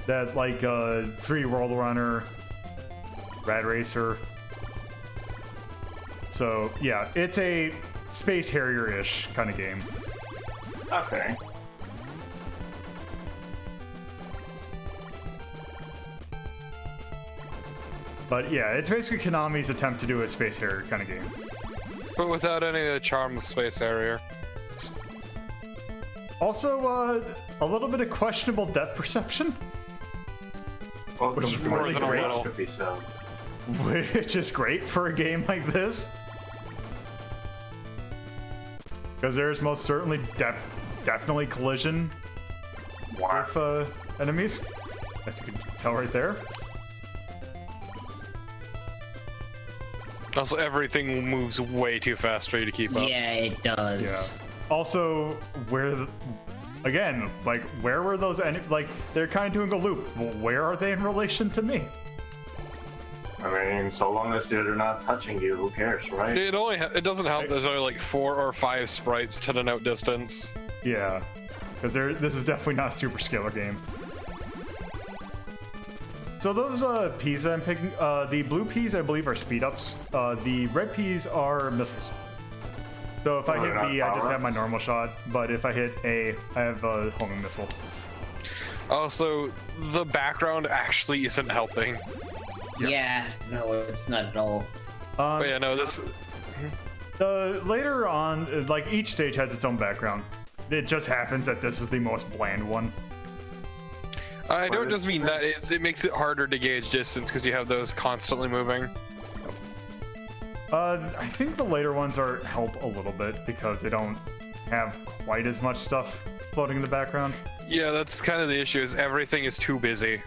That 3D World Runner, Rad Racer. So yeah, it's a Space Harrier-ish kind of game. Okay. But yeah, it's basically Konami's attempt to do a Space Harrier kind of game. but without any of the charm of Space Harrier. Also, a little bit of questionable depth perception. Welcome Which to more my than a great little. episode. Which is great for a game like this. Because there's most certainly definitely collision with enemies. As you can tell right there. Also, everything moves way too fast for you to keep up. Yeah, it does. Yeah. Also, where were those they're kind of doing a loop. Well, where are they in relation to me? I mean, so long as they're not touching you, who cares, right? It doesn't help. There's only like 4 or 5 sprites to denote distance. Yeah, because this is definitely not a super scalar game. So those peas I'm picking, the blue peas I believe are speed ups. The red peas are missiles. So if I hit B, I just have my normal shot, but if I hit A, I have a homing missile. Also, the background actually isn't helping. Yeah, no, it's not at all. But yeah, no, this. Later on, each stage has its own background. It just happens that this is the most bland one. I don't just mean that. It makes it harder to gauge distance because you have those constantly moving. I think the later ones help a little bit because they don't have quite as much stuff floating in the background. Yeah, that's kind of the issue. Is everything is too busy.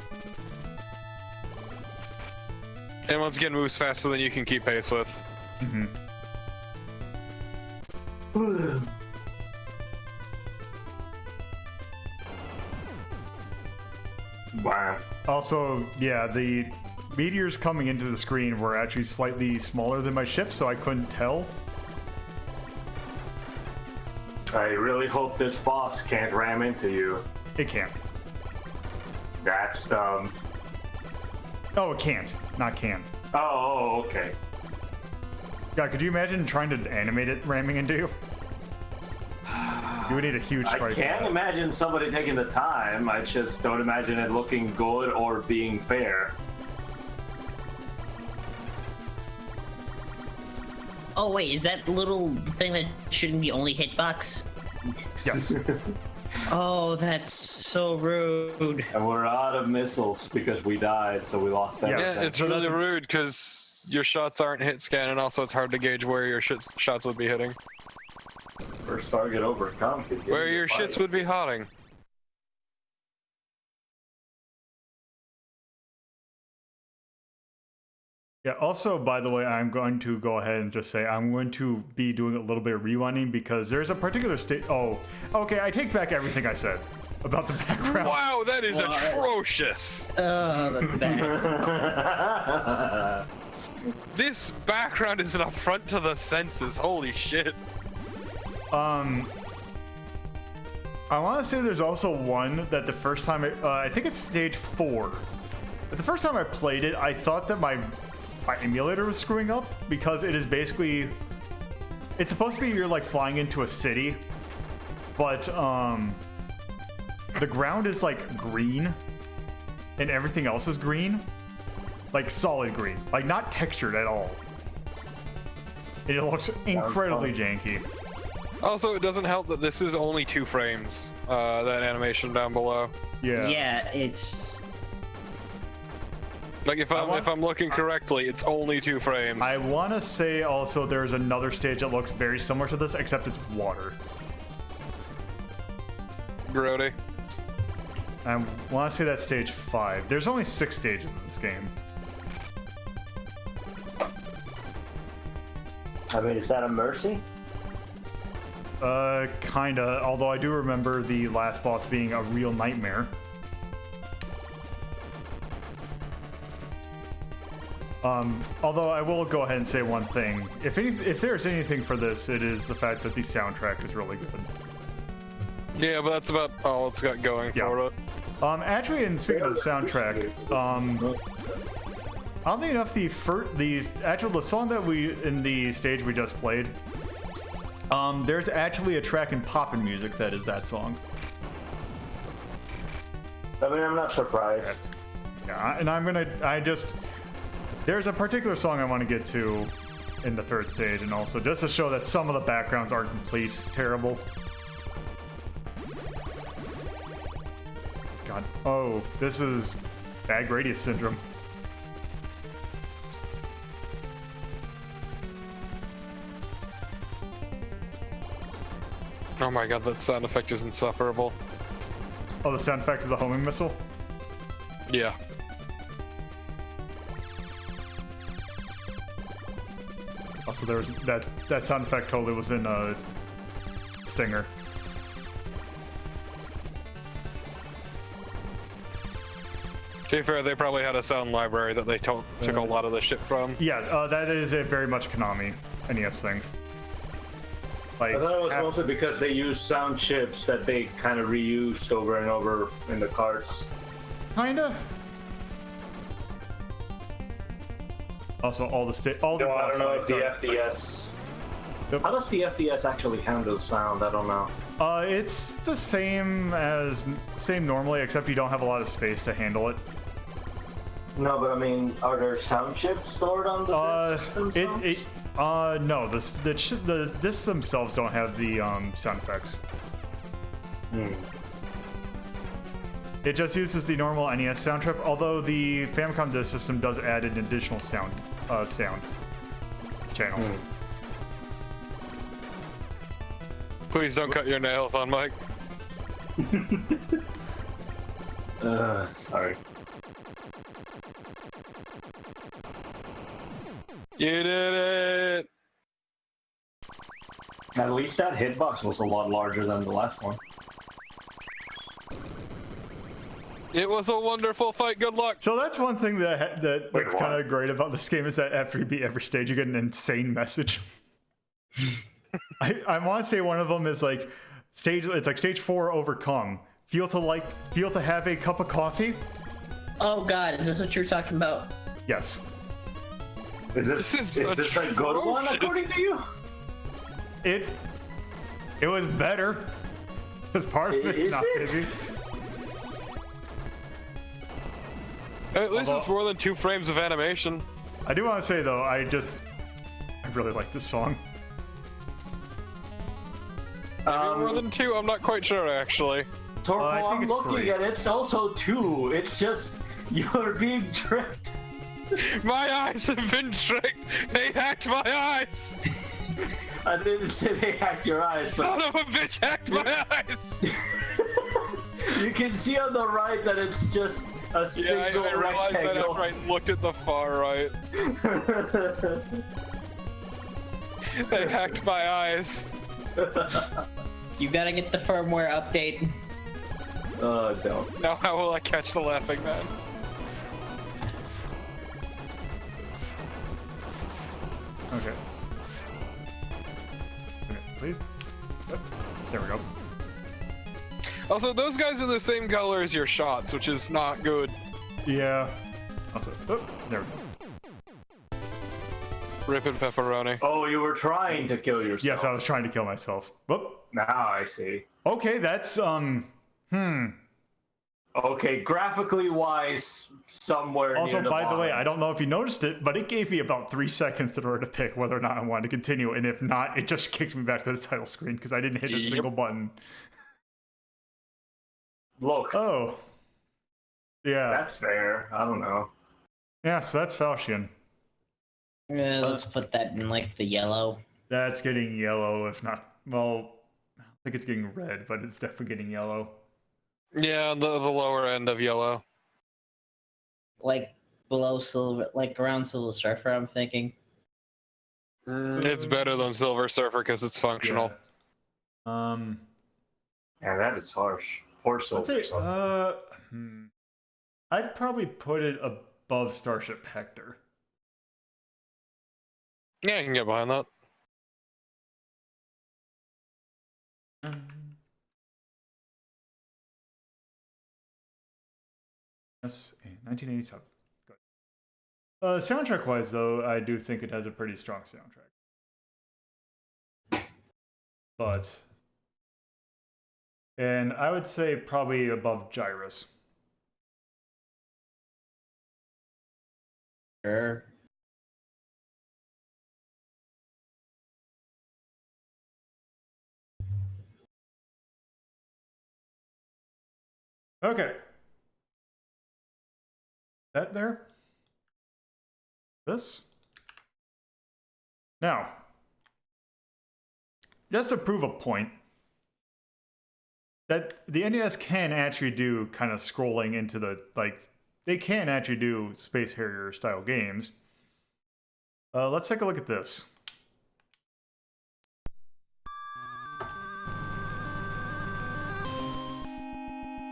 And once again, moves faster than you can keep pace with. Mm-hmm. Wow. Also, yeah, the meteors coming into the screen were actually slightly smaller than my ship, so I couldn't tell. I really hope this boss can't ram into you. It can't. That's Oh, it can't. Not can. Oh, okay. God, could you imagine trying to animate it ramming into you? You would need a huge sprite. I can't imagine somebody taking the time. I just don't imagine it looking good or being fair. Oh wait, is that little thing that shouldn't be only hitbox? Yes. Oh, that's so rude. And we're out of missiles because we died, so we lost everything. Yeah, it's really rude because your shots aren't hit scan, and also it's hard to gauge where your shots would be hitting. First target overcome. Where your shits would be hotting. Yeah, also, by the way, I'm going to go ahead and just say I'm going to be doing a little bit of rewinding because there's a particular state. Oh, okay, I take back everything I said about the background. Wow, that is atrocious. Oh, that's bad. This background is an affront to the senses. Holy shit. I want to say there's also one that the first time I think it's stage 4. But the first time I played it, I thought that my emulator was screwing up because it is basically it's supposed to be you're like flying into a city, but the ground is like green and everything else is green, like solid green, like not textured at all. And it looks incredibly janky. Also, it doesn't help that this is only 2 frames, that animation down below. Yeah. Yeah, it's... Like if I'm looking correctly, it's only 2 frames. I want to say also there's another stage that looks very similar to this, except it's water. Grody. I want to say that's stage 5. There's only 6 stages in this game. I mean, is that a mercy? Kinda. Although I do remember the last boss being a real nightmare. Although I will go ahead and say one thing. If there's anything for this, it is the fact that the soundtrack is really good. Yeah, but that's about all it's got going for it. Actually, and speaking of the soundtrack, oddly enough, the song that in the stage we just played, there's actually a track in Poppin' Music that is that song. I mean, I'm not surprised. Yeah, and there's a particular song I want to get to in the 3rd stage, and also just to show that some of the backgrounds aren't complete terrible. God. Oh, this is bad Gradius syndrome. Oh my god, that sound effect is insufferable. Oh, the sound effect of the homing missile? Yeah. Also, there was that sound effect totally was in Stinger. To be fair, they probably had a sound library that they took a lot of the shit from. Yeah, that is a very much Konami NES thing. Like, I thought it was mostly because they used sound chips that they kind of reused over and over in the carts. Kinda. Also, all the I don't know if the FDS. Yep. How does the FDS actually handle sound? I don't know. It's the same normally, except you don't have a lot of space to handle it. No, but I mean, are there sound chips stored on the discs themselves? No, the discs themselves don't have the sound effects. It just uses the normal NES sound trip, although the Famicom disc system does add an additional sound channel. Please don't cut your nails on Mike. Sorry. You did it! At least that hitbox was a lot larger than the last one. It was a wonderful fight. Good luck. So that's one thing that's kind of great about this game is that after you beat every stage, you get an insane message. I want to say one of them is like it's like stage 4 overcome. Feel to have a cup of coffee. Oh God, is this what you're talking about? Yes. Is this a good one according to you? It was better. Because part of it's not busy. At least it's more than 2 frames of animation. I do want to say though, I really like this song. Maybe more than 2, I'm not quite sure actually. Torpo, I'm it's looking 3. at it, it's also 2. It's just, you're being tricked. My eyes have been tricked! They hacked my eyes! I didn't say they hacked your eyes, but... Son of a bitch hacked my eyes! You can see on the right that it's just a single I realized that rectangle. after I looked at the far right. They hacked my eyes. You gotta get the firmware update. Don't. Now how will I catch the laughing man? Okay. Okay, please. Yep. There we go. Also, those guys are the same color as your shots, which is not good. Yeah. Also, there we go. Rippin' pepperoni. Oh, you were trying to kill yourself. Yes, I was trying to kill myself. Whoop. Now I see. Okay, that's Okay, graphically wise, somewhere Also, near the by the way, bottom. I don't know if you noticed it, but it gave me about 3 seconds in order to pick whether or not I wanted to continue, and if not, it just kicked me back to the title screen because I didn't hit a single button. Look. Oh. Yeah. That's fair. I don't know. Yeah, so that's Falsion. Let's put that in like the yellow. That's getting yellow, if not, well, I don't think it's getting red, but it's definitely getting yellow. Yeah, the lower end of yellow. Like below silver, like around Silver Surfer, I'm thinking. It's better than Silver Surfer because it's functional. Yeah. Yeah, that is harsh. Poor Silver Surfer. I'd probably put it above Starship Hector. Yeah, I can get behind that. Yes, in 1987. Good. Soundtrack-wise, though, I do think it has a pretty strong soundtrack. And I would say probably above Gyrus. Sure. Okay. That there? This? Now, just to prove a point, that the NES can actually do kind of scrolling into the, like, they can actually do Space Harrier style games. Let's take a look at this.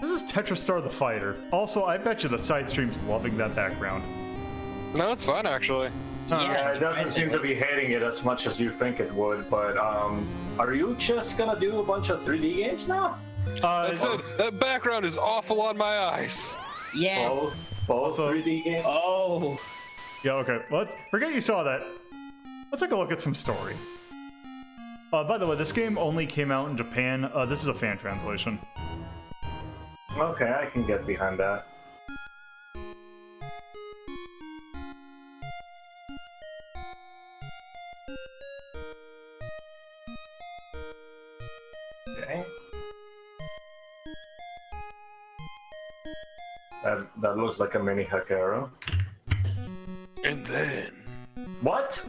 This is Tetrastar The Fighter. Also, I bet you the side stream's loving that background. No, it's fine actually. Yeah, it doesn't seem to be hating it as much as you think it would, but are you just gonna do a bunch of 3D games now? That's it. That background is awful on my eyes. Yeah. Both 3D games? Oh. Yeah, okay. Forget you saw that. Let's take a look at some story. By the way, this game only came out in Japan. This is a fan translation. Okay, I can get behind that. Okay. That looks like a mini Hakero. And then... What?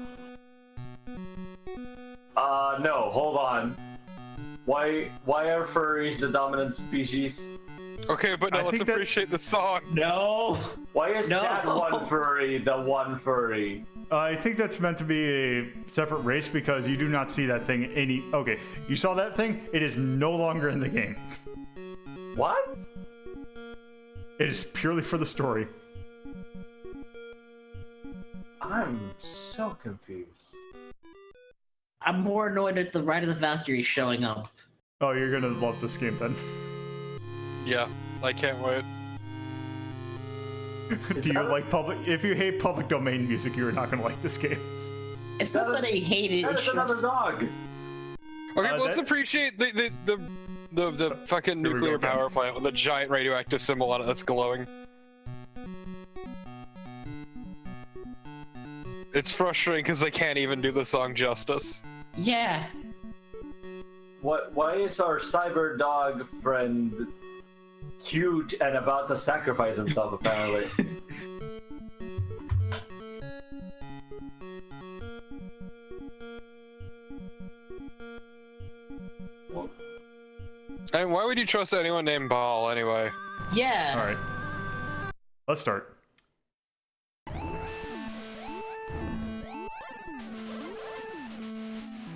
No, hold on. Why are furries the dominant species? Okay, but now let's appreciate the song. No. Why is that one furry the one furry? I think that's meant to be a separate race because you do not see that thing any... Okay, you saw that thing? It is no longer in the game. What? It is purely for the story. I'm so confused. I'm more annoyed at the Ride of the Valkyrie showing up. Oh, you're gonna love this game then. Yeah, I can't wait. Do you like public... If you hate public domain music, you're not gonna like this game. It's not that I hate it. That's another dog. Okay, let's appreciate the fucking nuclear power plant with a giant radioactive symbol on it that's glowing. It's frustrating because they can't even do the song justice. Yeah. Why is our cyber dog friend cute and about to sacrifice himself, apparently? And why would you trust anyone named Ball anyway? Yeah. Alright. Let's start.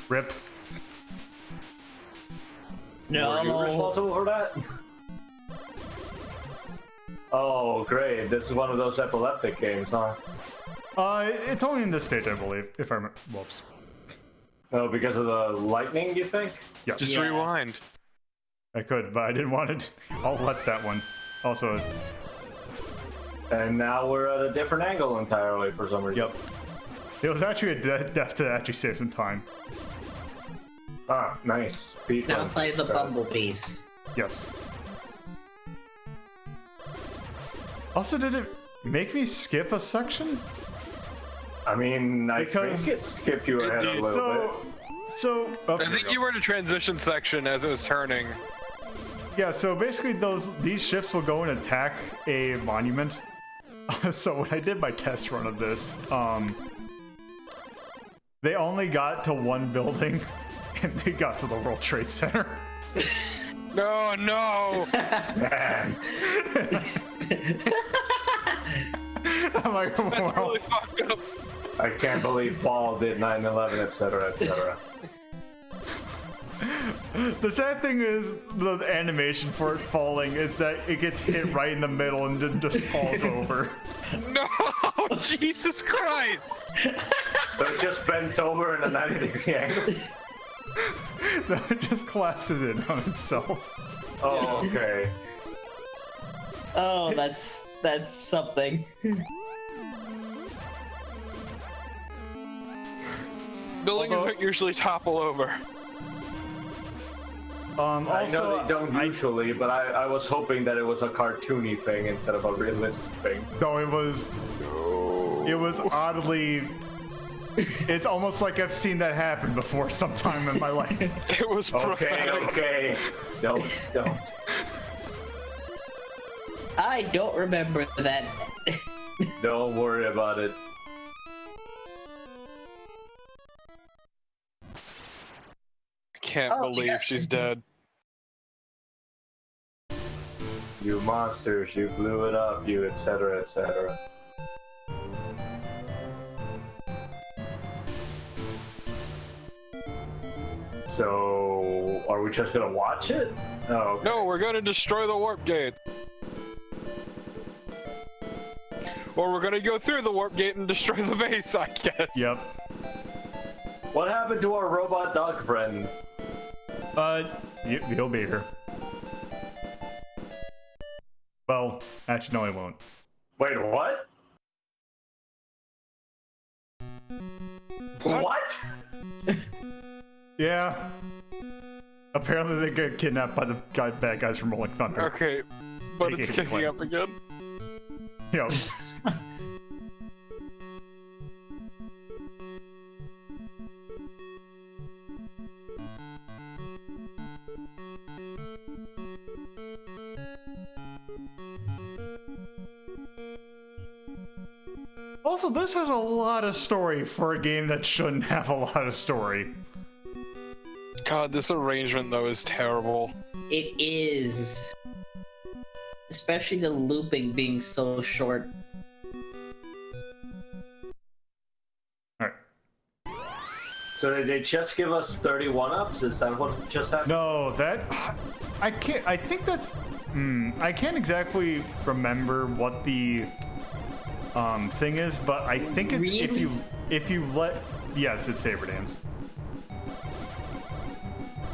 Rip. No. Were you responsible for that? Oh, great. This is one of those epileptic games, huh? It's only in this stage, I believe, if I remember. Whoops. Oh, because of the lightning, you think? Yes. Just rewind. I could, but I didn't want it. I'll let that one. Also. And now we're at a different angle entirely for some reason. Yep. It was actually a death to actually save some time. Ah, nice. Now play the bumblebees. Yes. Also, did it make me skip a section? I mean, I think it skipped you ahead a little bit. I think you were in a transition section as it was turning. Yeah, so basically these ships will go and attack a monument. So when I did my test run of this, they only got to one building, and they got to the World Trade Center. No, no! Man. I'm like, That's well, really fucked up. I can't believe Paul did 9/11, etc., etc. the sad thing is the animation for it falling is that it gets hit right in the middle and then just falls over. No! Jesus Christ! So it just bends over in a 90-degree angle. No, it just collapses in on itself. Oh, okay. Oh, that's something. Buildings don't usually topple over. Also, I know they don't usually, but I was hoping that it was a cartoony thing instead of a realistic thing. No, it was oddly. It's almost like I've seen that happen before sometime in my life. It was Okay, prophetic. okay. Don't. I don't remember that. Don't worry about it. I can't believe she's dead. You monsters, you blew it up, you etc., etc. So, are we just gonna watch it? Oh, okay. No, we're gonna destroy the warp gate. Or we're gonna go through the warp gate and destroy the base, I guess. Yep. What happened to our robot dog friend? He'll be here. Well, actually, no, he won't. Wait, what? What? Yeah. Apparently, they get kidnapped by the bad guys from Rolling Thunder. Okay, but Make it's it kicking clear. up again. Yep. Also, this has a lot of story for a game that shouldn't have a lot of story. God, this arrangement though is terrible. It is. Especially the looping being so short. Alright. So did they just give us 31 ups? Is that what just happened? No, that... I can't... I think that's... I can't exactly remember what the thing is, but I think it's Really? if you let... Yes, it's Saber Dance.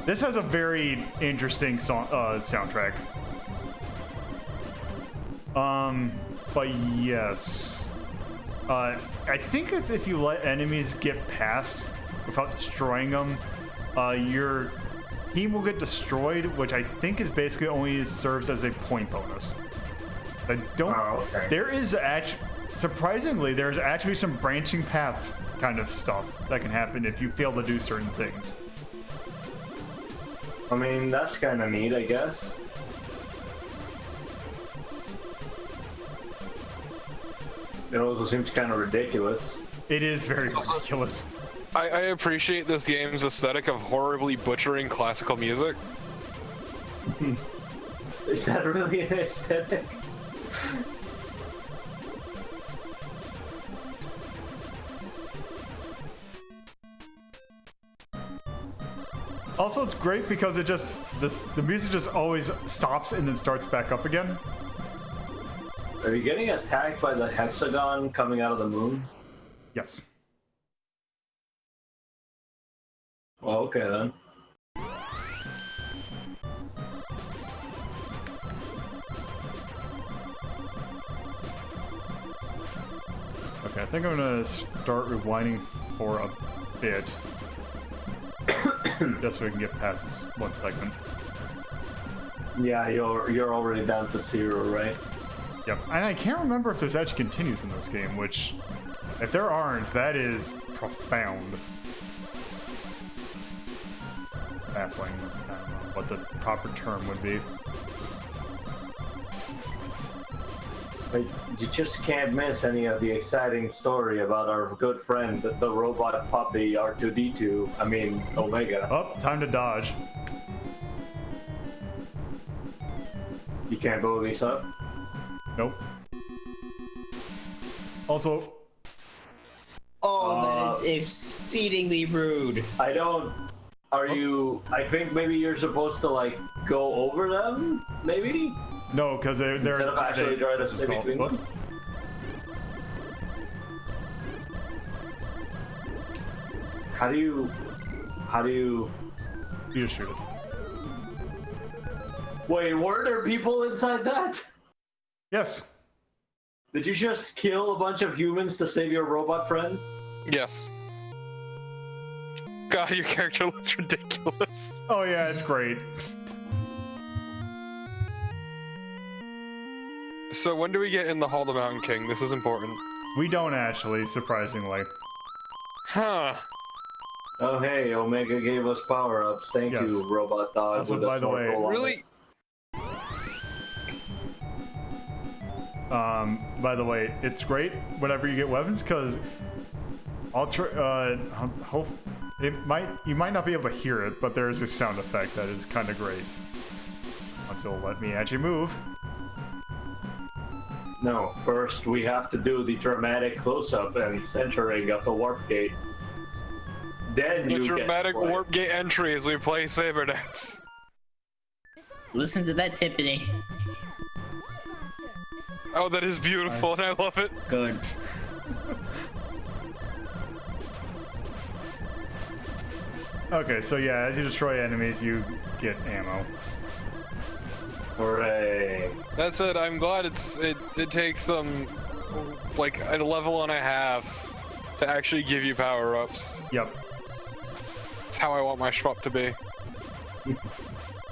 This has a very interesting soundtrack. But yes. I think it's if you let enemies get past without destroying them, your team will get destroyed, which I think is basically only serves as a point bonus. I don't... Oh, okay. There is actually... Surprisingly, there's actually some branching path kind of stuff that can happen if you fail to do certain things. I mean, that's kind of neat, I guess. It also seems kind of ridiculous. It is very ridiculous. I appreciate this game's aesthetic of horribly butchering classical music. Is that really an aesthetic? Also, it's great because it just the music just always stops and then starts back up again. Are you getting attacked by the hexagon coming out of the moon? Yes. Well, okay then. Okay, I think I'm gonna start rewinding for a bit. Just so we can get past this one segment. Yeah, you're already down to 0, right? Yep, and I can't remember if there's actually continues in this game, which, if there aren't, that is profound. Baffling. I don't know what the proper term would be. Like, you just can't miss any of the exciting story about our good friend, the robot puppy R2D2. I mean, Omega. Oh, time to dodge. You can't blow these up? Nope. Also, Oh, that is exceedingly rude. I don't... Are you... I think maybe you're supposed to, like, go over them? Maybe? no, because they're Instead of actually trying to stay called- between what? them? How do you... You just shoot it. Wait, were there people inside that? Yes. Did you just kill a bunch of humans to save your robot friend? Yes. God, your character looks ridiculous. Oh yeah, it's great. So when do we get in the Hall of the Mountain King? This is important. We don't actually, surprisingly. Huh. Oh hey, Omega gave us power-ups. Thank Yes. you, Robot Dog. Also, with a by the way, snorkel on Really? By the way, it's great whenever you get weapons because I'll try. You might not be able to hear it, but there is a sound effect that is kind of great. Until let me actually move. it. No, first we have to do the dramatic close-up and centering of the warp gate. Then The you dramatic get to play. warp gate entry as we play Saber Dance. Listen to that, Tiffany. Oh, that is beautiful, and I love it. Good. Okay, so yeah, as you destroy enemies, you get ammo. Hooray. That's it. I'm glad it takes like a level and a half to actually give you power-ups. Yep. It's how I want my shmup to be.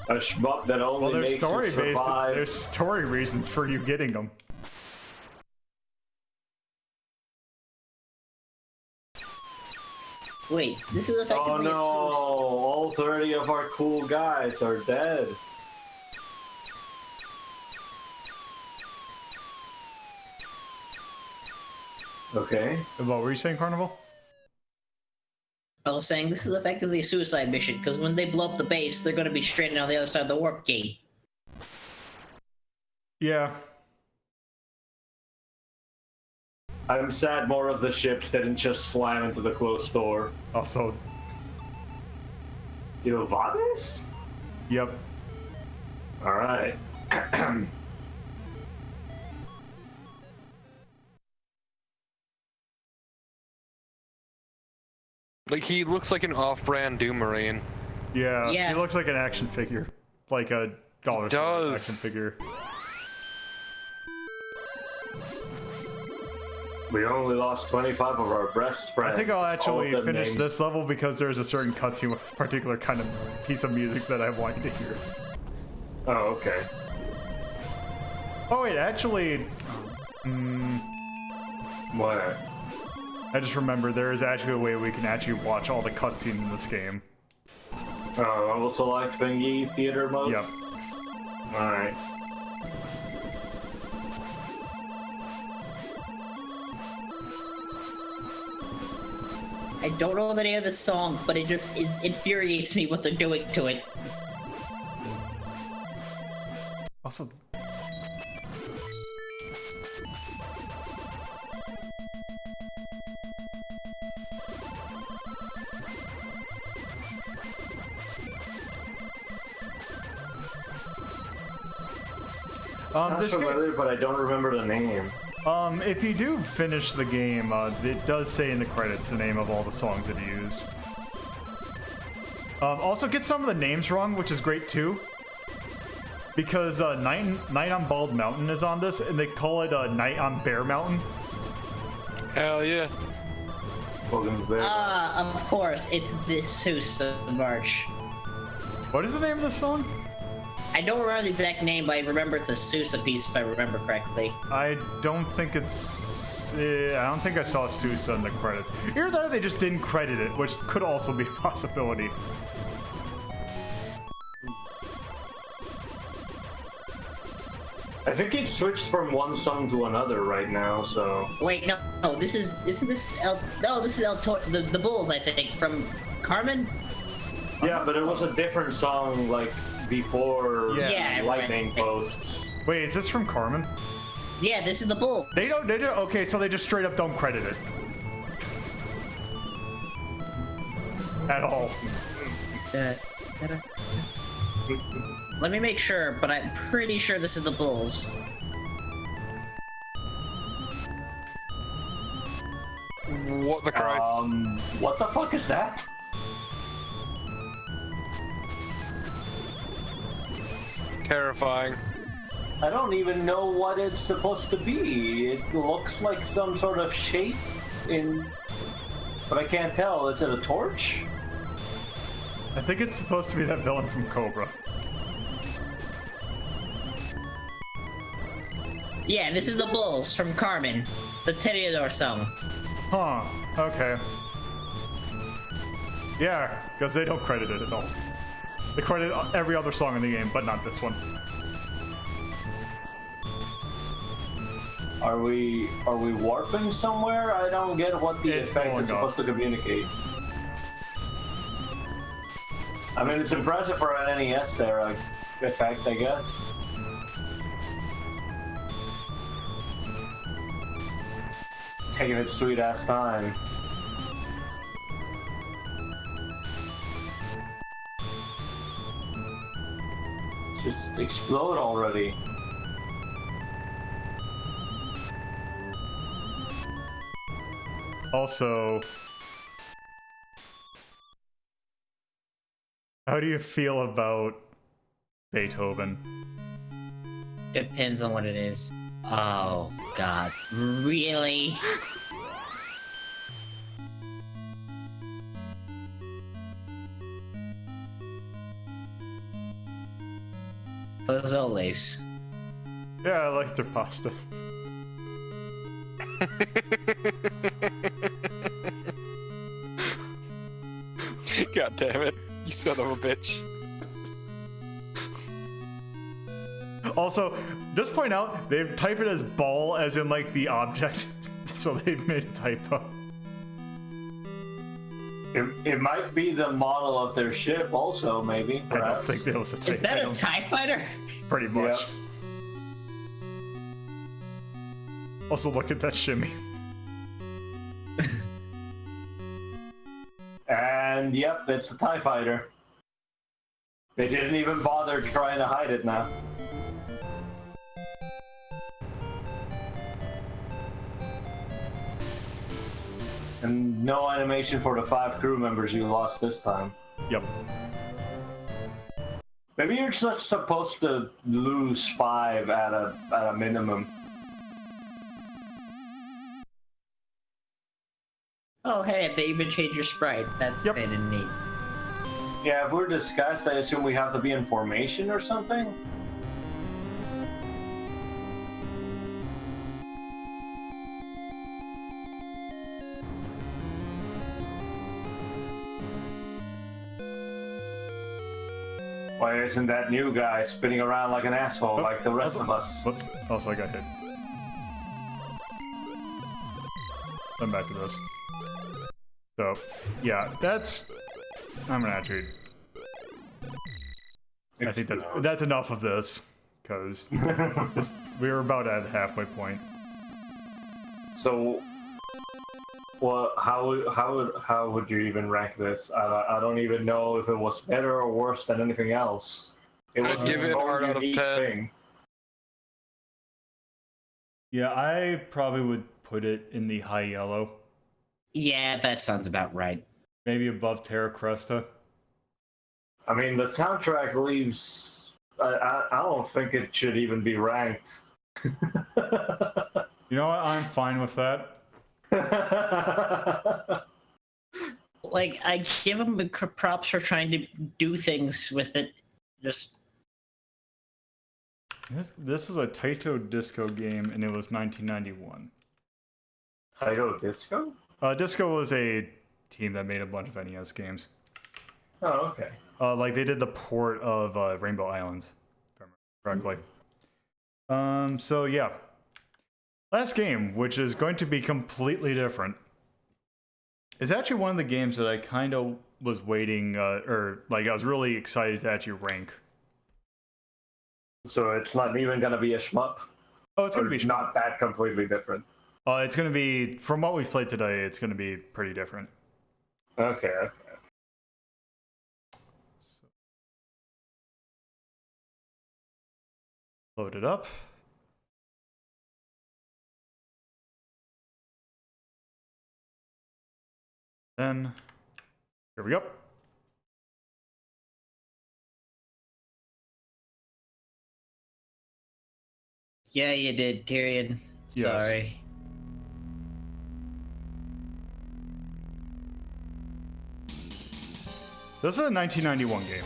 A shmup that only Well, there's makes you story-based. survive. There's story reasons for you getting them. Wait, this is Oh effectively no, a suicide. all 30 of our cool guys are dead. Okay. What were you saying, Carnival? I was saying this is effectively a suicide mission because when they blow up the base, they're going to be straight on the other side of the warp gate. Yeah. I'm sad more of the ships didn't just slam into the closed door. Also, You Vades? yep. Alright. Like, he looks like an off-brand Doom Marine. Yeah. Yeah. He looks like an action figure, like a dollar store does. action figure. We only lost 25 of our best friends. I think I'll All actually of them finish named- this level because there's a certain cutscene with a particular kind of piece of music that I want you to hear. Oh, okay. Oh wait, actually, What? I just remembered there is actually a way we can actually watch all the cutscenes in this game. Oh, level select thingy, theater mode? Yep. Alright. I don't know the name of the song, but it just infuriates me what they're doing to it. Also, Sounds this game, familiar, but I don't remember the name. if you do finish the game, it does say in the credits the name of all the songs that you used. Also, get some of the names wrong, which is great too. Because Night on Bald Mountain is on this, and they call it Night on Bear Mountain. Hell yeah. Welcome to Bear. Of course, it's this Sousa March. What is the name of the song? I don't remember the exact name, but I remember it's a Sousa piece if I remember correctly. I don't think it's. I don't think I saw Sousa in the credits. Either that or they just didn't credit it, which could also be a possibility. I think it switched from one song to another right now, so... Wait, no, this is... Isn't this this is the Bulls, I think, from Carmen? Yeah, but it was a different song, like, before Yeah, Lightning right. posts. Wait, is this from Carmen? Yeah, this is the Bulls. They don't. Okay, so they just straight up don't credit it at all. Let me make sure, but I'm pretty sure this is the Bulls. What the Christ? What the fuck is that? Terrifying. I don't even know what it's supposed to be. It looks like some sort of shape but I can't tell. Is it a torch? I think it's supposed to be that villain from Cobra. Yeah, this is the Bulls from Carmen, the Tetrastar song. Huh. Okay. Yeah, because they don't credit it at all. They credit every other song in the game, but not this one. Are we warping somewhere? I don't get what the It's effect going is supposed to communicate. I mean, it's impressive for an NES era effect, I guess. Taking its sweet ass time. Just explode already. Also, how do you feel about Beethoven? Depends on what it is. Oh, God. Really? Fazoli's. Yeah, I like their pasta. God damn it. You son of a bitch. Also, just point out, they type it as ball as in like the object, so they've made a typo. It might be the model of their ship also, maybe. I don't Perhaps. think there was a typo. Is that a TIE fighter? Pretty much. Yep. Also, look at that shimmy. And yep, it's a TIE fighter. They didn't even bother trying to hide it now. And no animation for the 5 crew members you lost this time. Yep. Maybe you're just supposed to lose 5 at a minimum. Oh, hey, they even changed your sprite. That's Yep. kind of neat. Yeah, if we're disguised, I assume we have to be in formation or something? Why isn't that new guy spinning around like an asshole like the rest of us? Also, I got hit. I'm back to this. So, yeah, that's... I'm gonna actually... I think that's enough of this, because we were about at the halfway point. So, well, how would you even rank this? I don't even know if it was better or worse than anything else. It I'd was give it its an own art out of unique 10. thing. Yeah, I probably would put it in the high yellow. Yeah, that sounds about right. Maybe above Terra Cresta. I mean, the soundtrack leaves. I don't think it should even be ranked. You know what? I'm fine with that. Like, I give them the props for trying to do things with it. Just... This was a Taito Disco game, and it was 1991. Taito Disco? Disco was a team that made a bunch of NES games. Oh, okay. Like they did the port of Rainbow Islands, if I remember correctly. So yeah. Last game, which is going to be completely different, is actually one of the games that I kind of was waiting, or like I was really excited to actually rank. So it's not even gonna be a shmup. Oh, it's gonna be not that completely different. It's gonna be, from what we've played today, it's gonna be pretty different. Okay. Load it up. Then, here we go. Yeah, you did, Tyrion. Yes. Sorry. This is a 1991 game.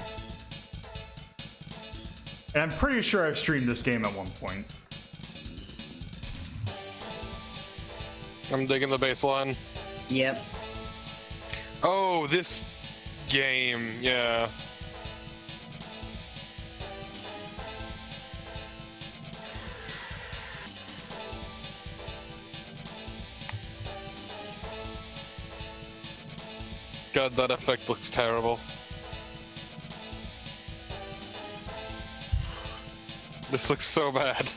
And I'm pretty sure I've streamed this game at one point. I'm digging the baseline. Yep. Oh, this game, yeah. God, that effect looks terrible. This looks so bad.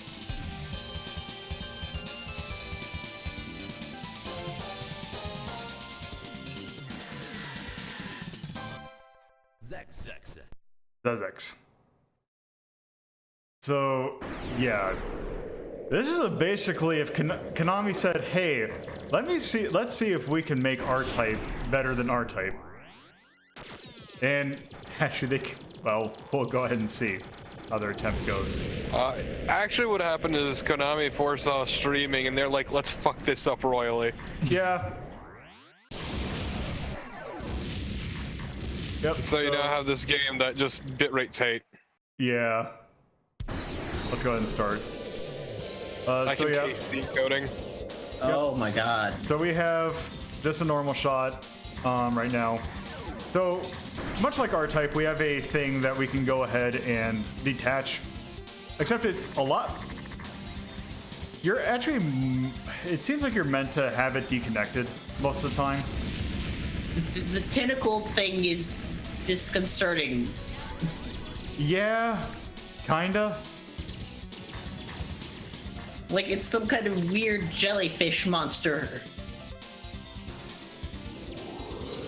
Xexex. So, yeah. This is basically if Konami said, "Hey, let's see if we can make R-Type better than R-Type." And actually, we'll go ahead and see how their attempt goes. Actually, what happened is Konami foresaw streaming, and they're like, "Let's fuck this up royally." Yeah. Yep. So you now have this game that just bit rates hate. Yeah. Let's go ahead and start. I can taste the encoding. Oh my god. So we have just a normal shot right now. So much like R-Type, we have a thing that we can go ahead and detach. Except it's a lot. You're actually, it seems like you're meant to have it deconnected most of the time. The tentacle thing is disconcerting. Yeah, kinda. Like it's some kind of weird jellyfish monster.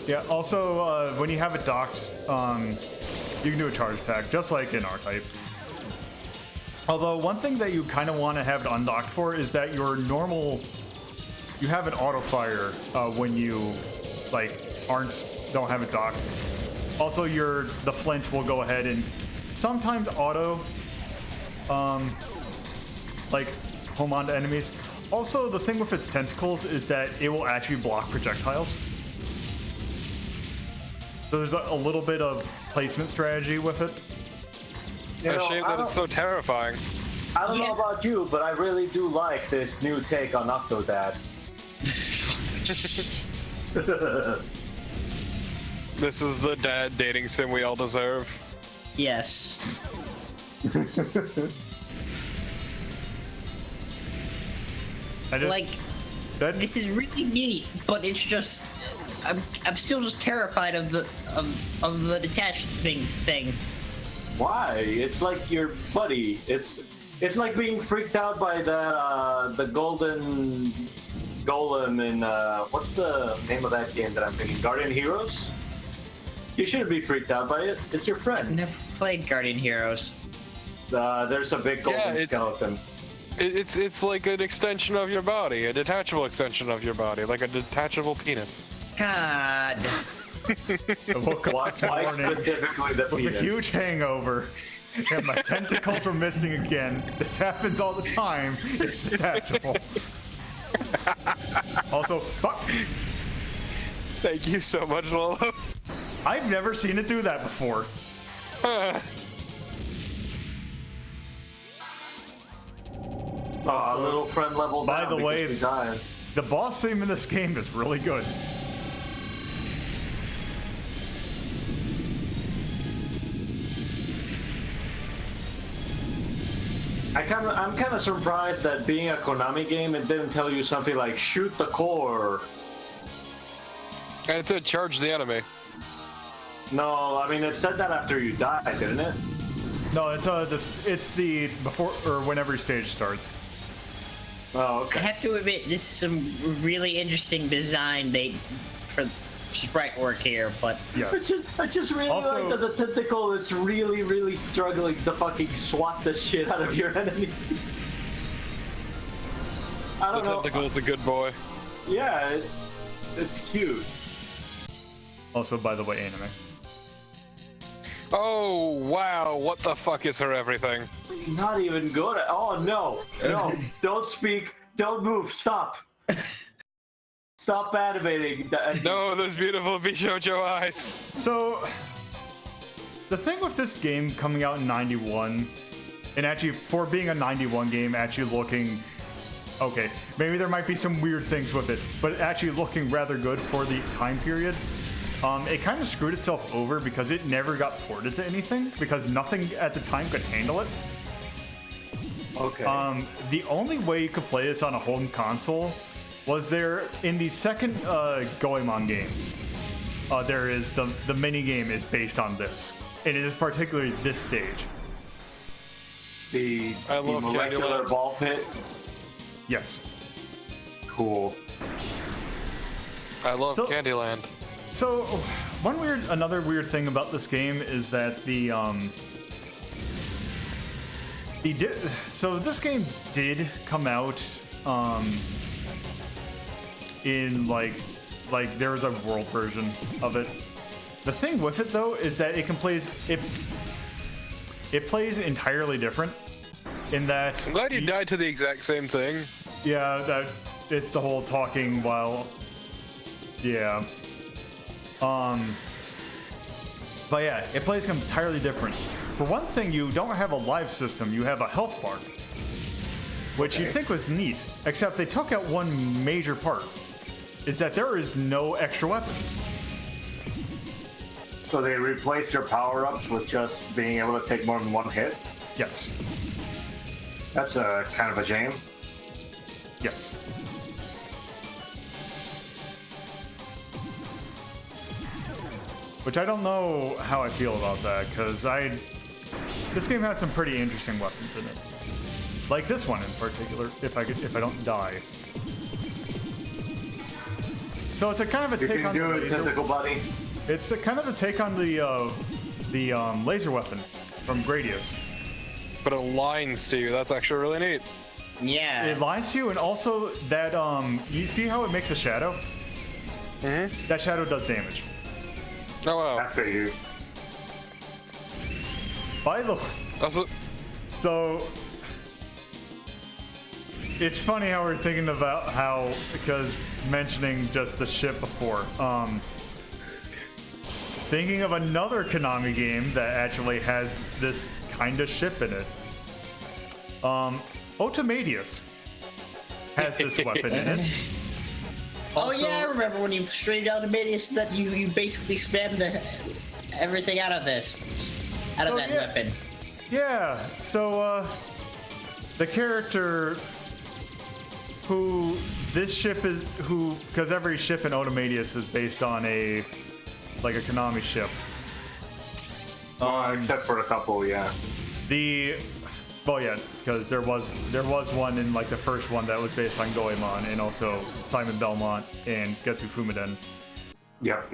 Yeah, also, when you have it docked, you can do a charge attack, just like in R-Type. Although, one thing that you kind of want to have it undocked for is that your normal... You have an auto-fire when you, like, don't have it docked. Also, the flint will go ahead and sometimes auto, like, home onto enemies. Also, the thing with its tentacles is that it will actually block projectiles. So there's a little bit of placement strategy with it. It's a shame that it's so terrifying. I don't know about you, but I really do like this new take on Octodad. This is the dad dating sim we all deserve. Yes. This is really neat, but it's just I'm still just terrified of the detached thing. Why? It's like your buddy. It's like being freaked out by the golden golem in what's the name of that game that I'm thinking? Guardian Heroes? You shouldn't be freaked out by it. It's your friend. I've never played Guardian Heroes. There's a big golden skeleton. It's like an extension of your body, a detachable extension of your body, like a detachable penis. God. I woke up this morning specifically the with a huge hangover, and my tentacles were missing again. This happens all the time. It's detachable. Also, fuck. Thank you so much, Lolo. I've never seen it do that before. A little friend level down. By the way, we died. the boss theme in this game is really good. I'm kind of surprised that being a Konami game, it didn't tell you something like shoot the core. And it said charge the enemy. No, I mean it said that after you died, didn't it? No, it's the before or when every stage starts. Oh, I okay. have to admit, this is some really interesting design for sprite work here, but Yes. I just really Also- like that the tentacle is really, really struggling to fucking swat the shit out of your enemy. I The don't know. tentacle's a good boy. Yeah, it's cute. Also, by the way, anime. Oh, wow, what the fuck is her everything? Not even good at. Oh no, no! Don't speak. Don't move. Stop. Stop animating. No, those beautiful Bishojo eyes. So, the thing with this game coming out in 91, and actually for being a 91 game, actually looking okay, maybe there might be some weird things with it, but actually looking rather good for the time period. It kind of screwed itself over because it never got ported to anything because nothing at the time could handle it. Okay. The only way you could play this on a home console was there in the second Goemon game. There is the mini game is based on this, and it is particularly this stage. The I love molecular Candyland. ball pit. Yes. Cool. I love So- Candyland. So, another weird thing about this game is that so this game did come out in like there was a world version of it. The thing with it though is that it plays entirely different in that I'm glad you died to the exact same thing. yeah, that it's the whole talking while yeah. But yeah, it plays entirely different. For one thing, you don't have a live system, you have a health bar. Which you'd think was neat, except they took out one major part. Is that there is no extra weapons. So they replace your power-ups with just being able to take more than one hit? Yes. That's a kind of a shame. Yes. Which I don't know how I feel about that, because this game has some pretty interesting weapons in it. Like this one in particular, if I don't die. So it's a kind of a You take can on do the it, laser. tentacle buddy. It's a kind of a take on the laser weapon from Gradius. But it lines to you, that's actually really neat. yeah. It lines to you, and also that you see how it makes a shadow? Mm-hmm. That shadow does damage. Oh wow. After you. By the Also, so it's funny how we're thinking about how because mentioning just the ship before. Thinking of another Konami game that actually has this kind of ship in it. Otomadius has this weapon in it. Oh yeah, I remember when you straight out of Medius that you basically spammed everything out of that yeah. weapon. Yeah, so the character who this ship is because every ship in Otomadius is based on a Konami ship. Except for a couple, yeah. Well, yeah, because there was one in like the first one that was based on Goemon and also Simon Belmont and Getsu Fumiden. Yep.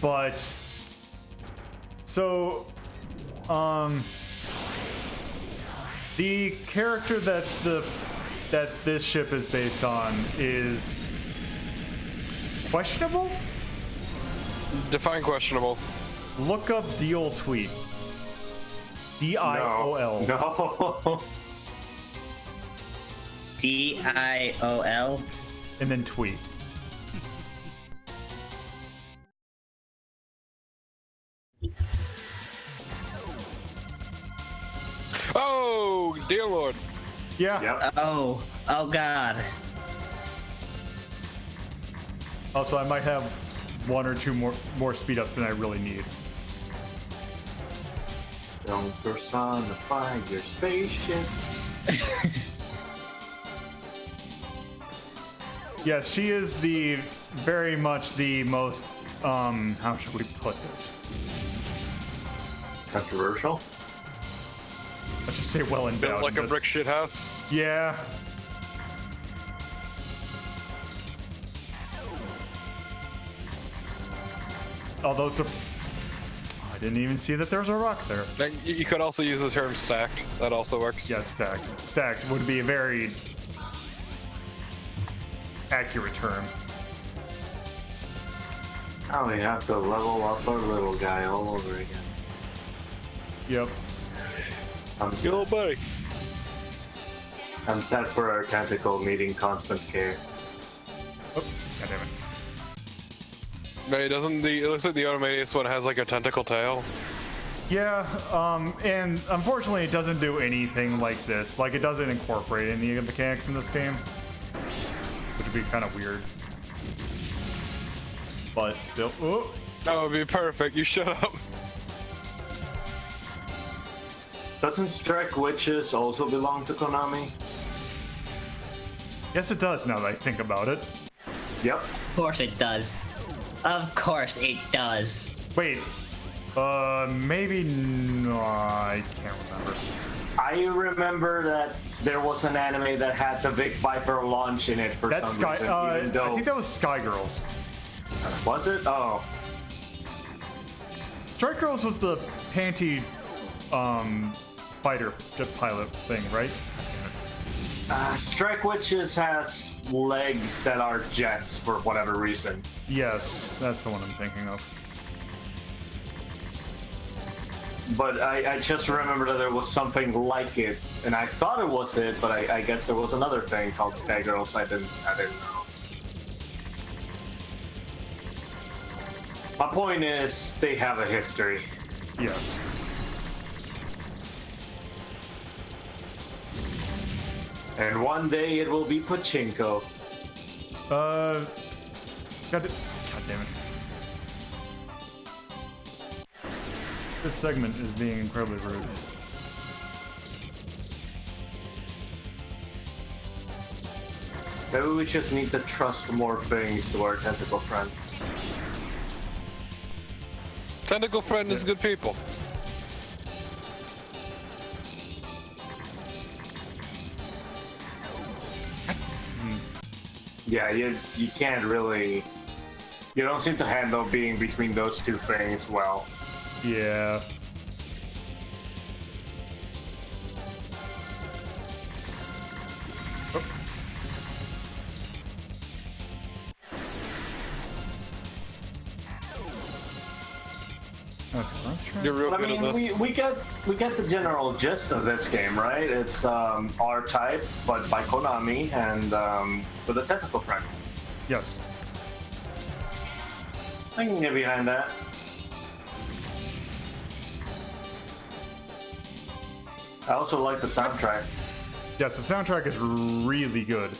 But so the character that this ship is based on is questionable. define questionable. Look up Diol tweet. D-I-O-L. No. D-I-O-L. And then tweet. Oh, dear lord. Yeah. Yep. Oh god. Also, I might have 1 or 2 more speed ups than I really need. Don't personify your spaceships. Yes, she is the very much the most how should we put this? Controversial? Let's just say well endowed. Built like a brick shit house. Yeah. Although, I didn't even see that there was a rock there. You could also use the term stacked. That also works. Yeah, stacked. Stacked would be a very accurate term. Now we have to level up our little guy all over again. Yep. Your little buddy. I'm sad for our tentacle needing constant care. Oh, goddammit. No, it looks like the Automatus one has like a tentacle tail. Yeah, and unfortunately it doesn't do anything like this. Like, it doesn't incorporate any of the mechanics in this game. Which would be kind of weird. But still, oh. That would be perfect. You shut up. Doesn't Strike Witches also belong to Konami? Yes, it does now that I think about it. Yep. Of course it does. Of course it does. Wait, maybe no, I can't remember. I remember that there was an anime that had the Vic Viper launch in it for That's some Sky. reason. I Even though... think that was Sky Girls. Was it? Oh. Strike Girls was the panty, fighter jet pilot thing, right? Strike Witches has legs that are jets for whatever reason. Yes, that's the one I'm thinking of. But I just remember that there was something like it, and I thought it was it, but I guess there was another thing called Sky Girls. I didn't know. My point is, they have a history. Yes. And one day it will be Pachinko. God damn it. This segment is being incredibly rude. Maybe we just need to trust more things to our tentacle friend. Tentacle friend is good people. Yeah, you can't really... You don't seem to handle being between those two things well. Yeah. Okay, let's try. You're real I good mean, at this. we get the general gist of this game, right? It's R-Type, but by Konami, and with a tentacle friend. Yes. I can get behind that. I also like the soundtrack. Yes, the soundtrack is really good.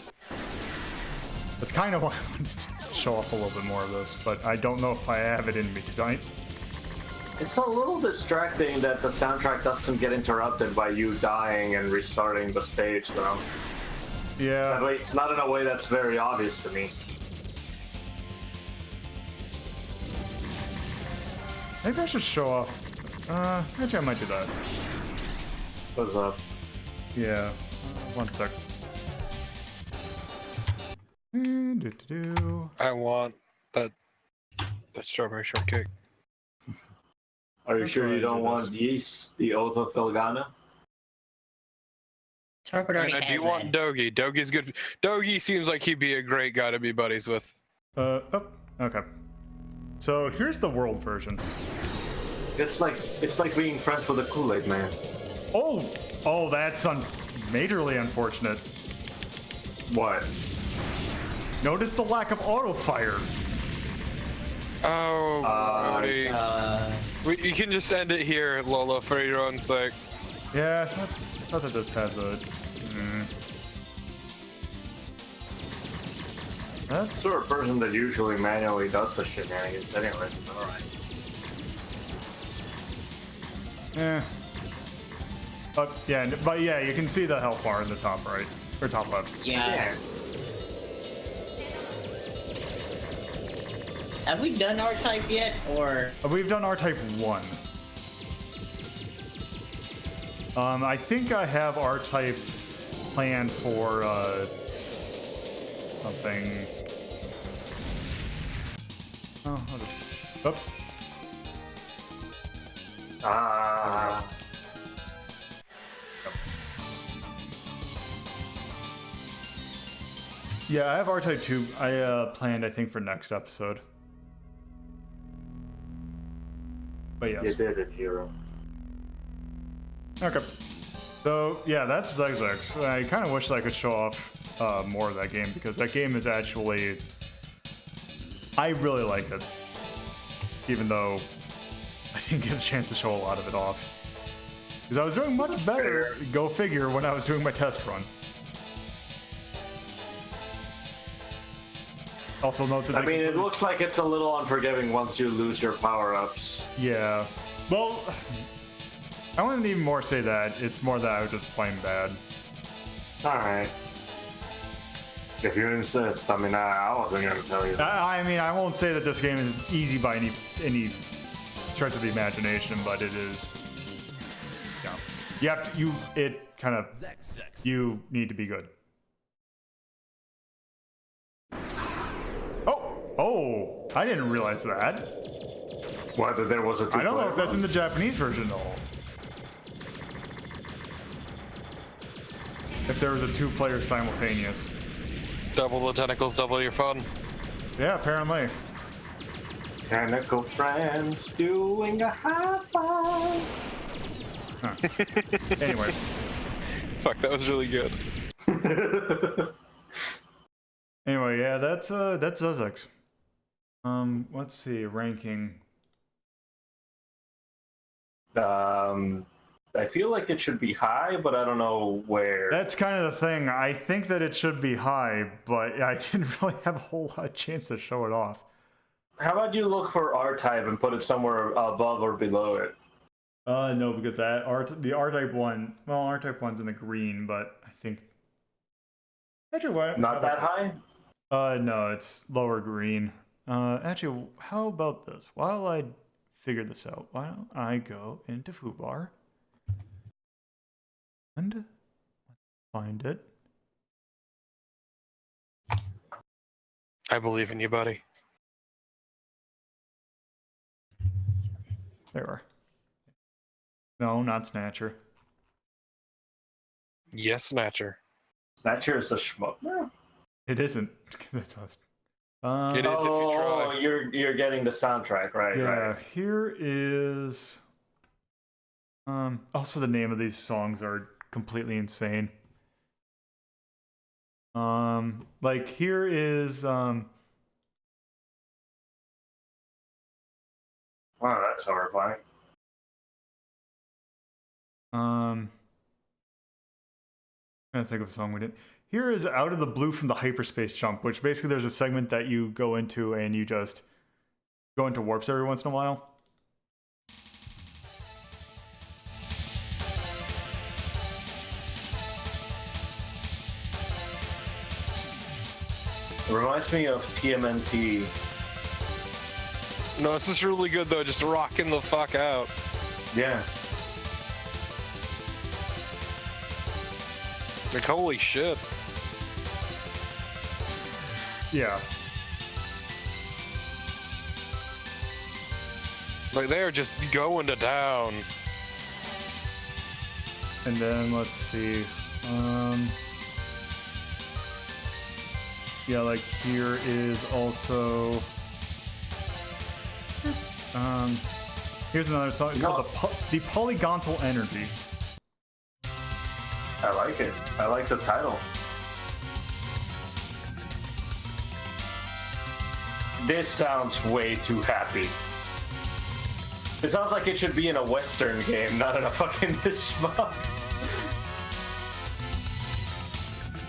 That's kind of why I wanted to show off a little bit more of this, but I don't know if I have it in me tonight. It's a little distracting that the soundtrack doesn't get interrupted by you dying and restarting the stage, though. Yeah. At least not in a way that's very obvious to me. Maybe I should show off. Actually, I might do that. What's up? Yeah. One sec. I want that strawberry shortcake. Are you That's sure why you I don't do want this. yeast, the oath of Filgana? Torpid And already I has do want that. Dogi. Dogi's good. Dogi seems like he'd be a great guy to be buddies with. Oh, okay. So here's the world version. It's like being friends with a Kool-Aid man. Oh, that's majorly unfortunate. What? Notice the lack of auto fire. Oh, Brody. You can just end it here, Lola, for your own sake. Yeah, I thought that this had the. That's The sort of person that usually manually does the shenanigans anyway. Alright. Yeah, but yeah, you can see the health bar in the top right or top left. Yeah. Have we done R-Type yet, or? We've done R-Type 1. I think I have R-Type planned for something. Oh, I'll just. Oops. Yeah, I have R-Type 2. I planned, I think, for next episode. But yes. You did it, Hero. Okay. So, yeah, that's Xexex. I kind of wish I could show off more of that game, because that game is actually... I really like it. Even though I didn't get a chance to show a lot of it off. Because I was doing much better, go figure, when I was doing my test run. Also note that I mean, it looks like it's a little unforgiving once you lose your power-ups. Yeah. Well, I wouldn't even more say that. It's more that I was just playing bad. Alright. If you insist. I mean, I wasn't going to tell you that. I mean, I won't say that this game is easy by any stretch of the imagination, but it is. Yeah. You have to, you need to be good. Oh, I didn't realize that. Whether there was a I don't know if that's in the Japanese version though. If there was a 2-player simultaneous. Double the tentacles, double your fun. Yeah, apparently. Tentacle friends doing a high five. Huh. Anyway. Fuck, that was really good. Anyway, yeah, that's Xexex. Let's see, ranking. I feel like it should be high, but I don't know where. That's kind of the thing. I think that it should be high, but I didn't really have a whole lot of chance to show it off. How about you look for R-Type and put it somewhere above or below it? No, because the R-Type 1, well, R-Type 1's in the green, but I think... Actually, what? Not that high? No, it's lower green. Actually, how about this? While I figure this out, why don't I go into foobar and find it. I believe in you, buddy. There we are. No, not Snatcher. Yes, Snatcher. Snatcher is a shmup. No. It isn't. That's what I was... It is if you try. You're getting the soundtrack, right? Yeah, right. here is... also the name of these songs are completely insane. Like here is... Wow, that's horrifying. I'm trying to think of a song we didn't. Here is Out of the Blue from the Hyperspace Jump, which basically there's a segment that you go into and you just go into warps every once in a while. It reminds me of TMNT. No, this is really good though, just rocking the fuck out. Yeah. Like, holy shit. Yeah. Like, they're just going to town. And then let's see. Yeah, like here is also. Here's another song. It's called the Polygontal Energy. I like it. I like the title. This sounds way too happy. It sounds like it should be in a Western game, not in a fucking shmup.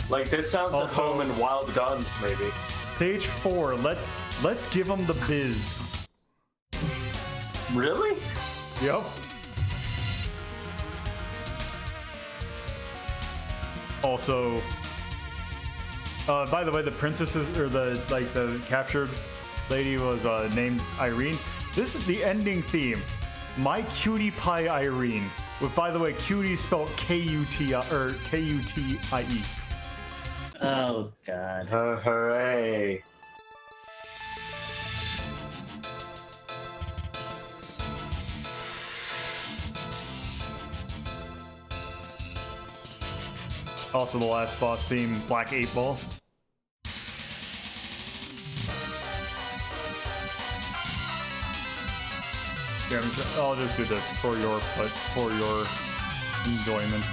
Like, this sounds at home in Wild Guns, maybe. Stage 4. Let's give them the biz. Really? Yep. Also, by the way, the princesses or the captured lady was named Irene. This is the ending theme. My cutie pie Irene. With, by the way, cutie spelled K-U-T-I or K-U-T-I-E. Oh God. Hooray. Also, the last boss theme, Black 8 Ball. Yeah, I'll just do this for your enjoyment.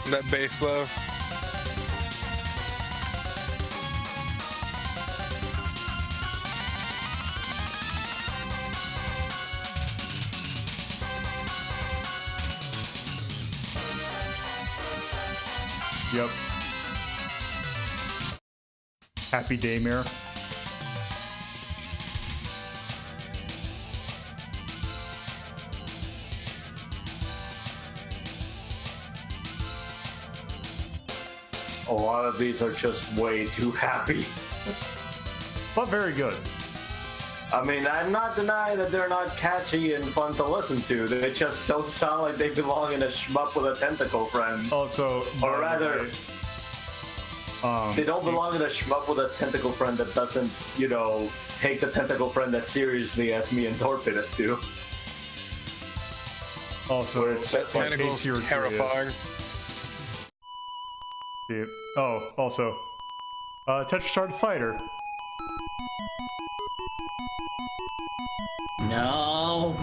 That bass though. Yep. Happy Daymare. A lot of these are just way too happy. But very good. I mean, I'm not denying that they're not catchy and fun to listen to. They just don't sound like they belong in a shmup with a tentacle friend. Also, or rather, they don't belong in a shmup with a tentacle friend that doesn't, you know, take the tentacle friend as seriously as me and Torpid do. Also, That tentacle's terrifying. Yeah. Oh, also, Tetrastar The Fighter. No.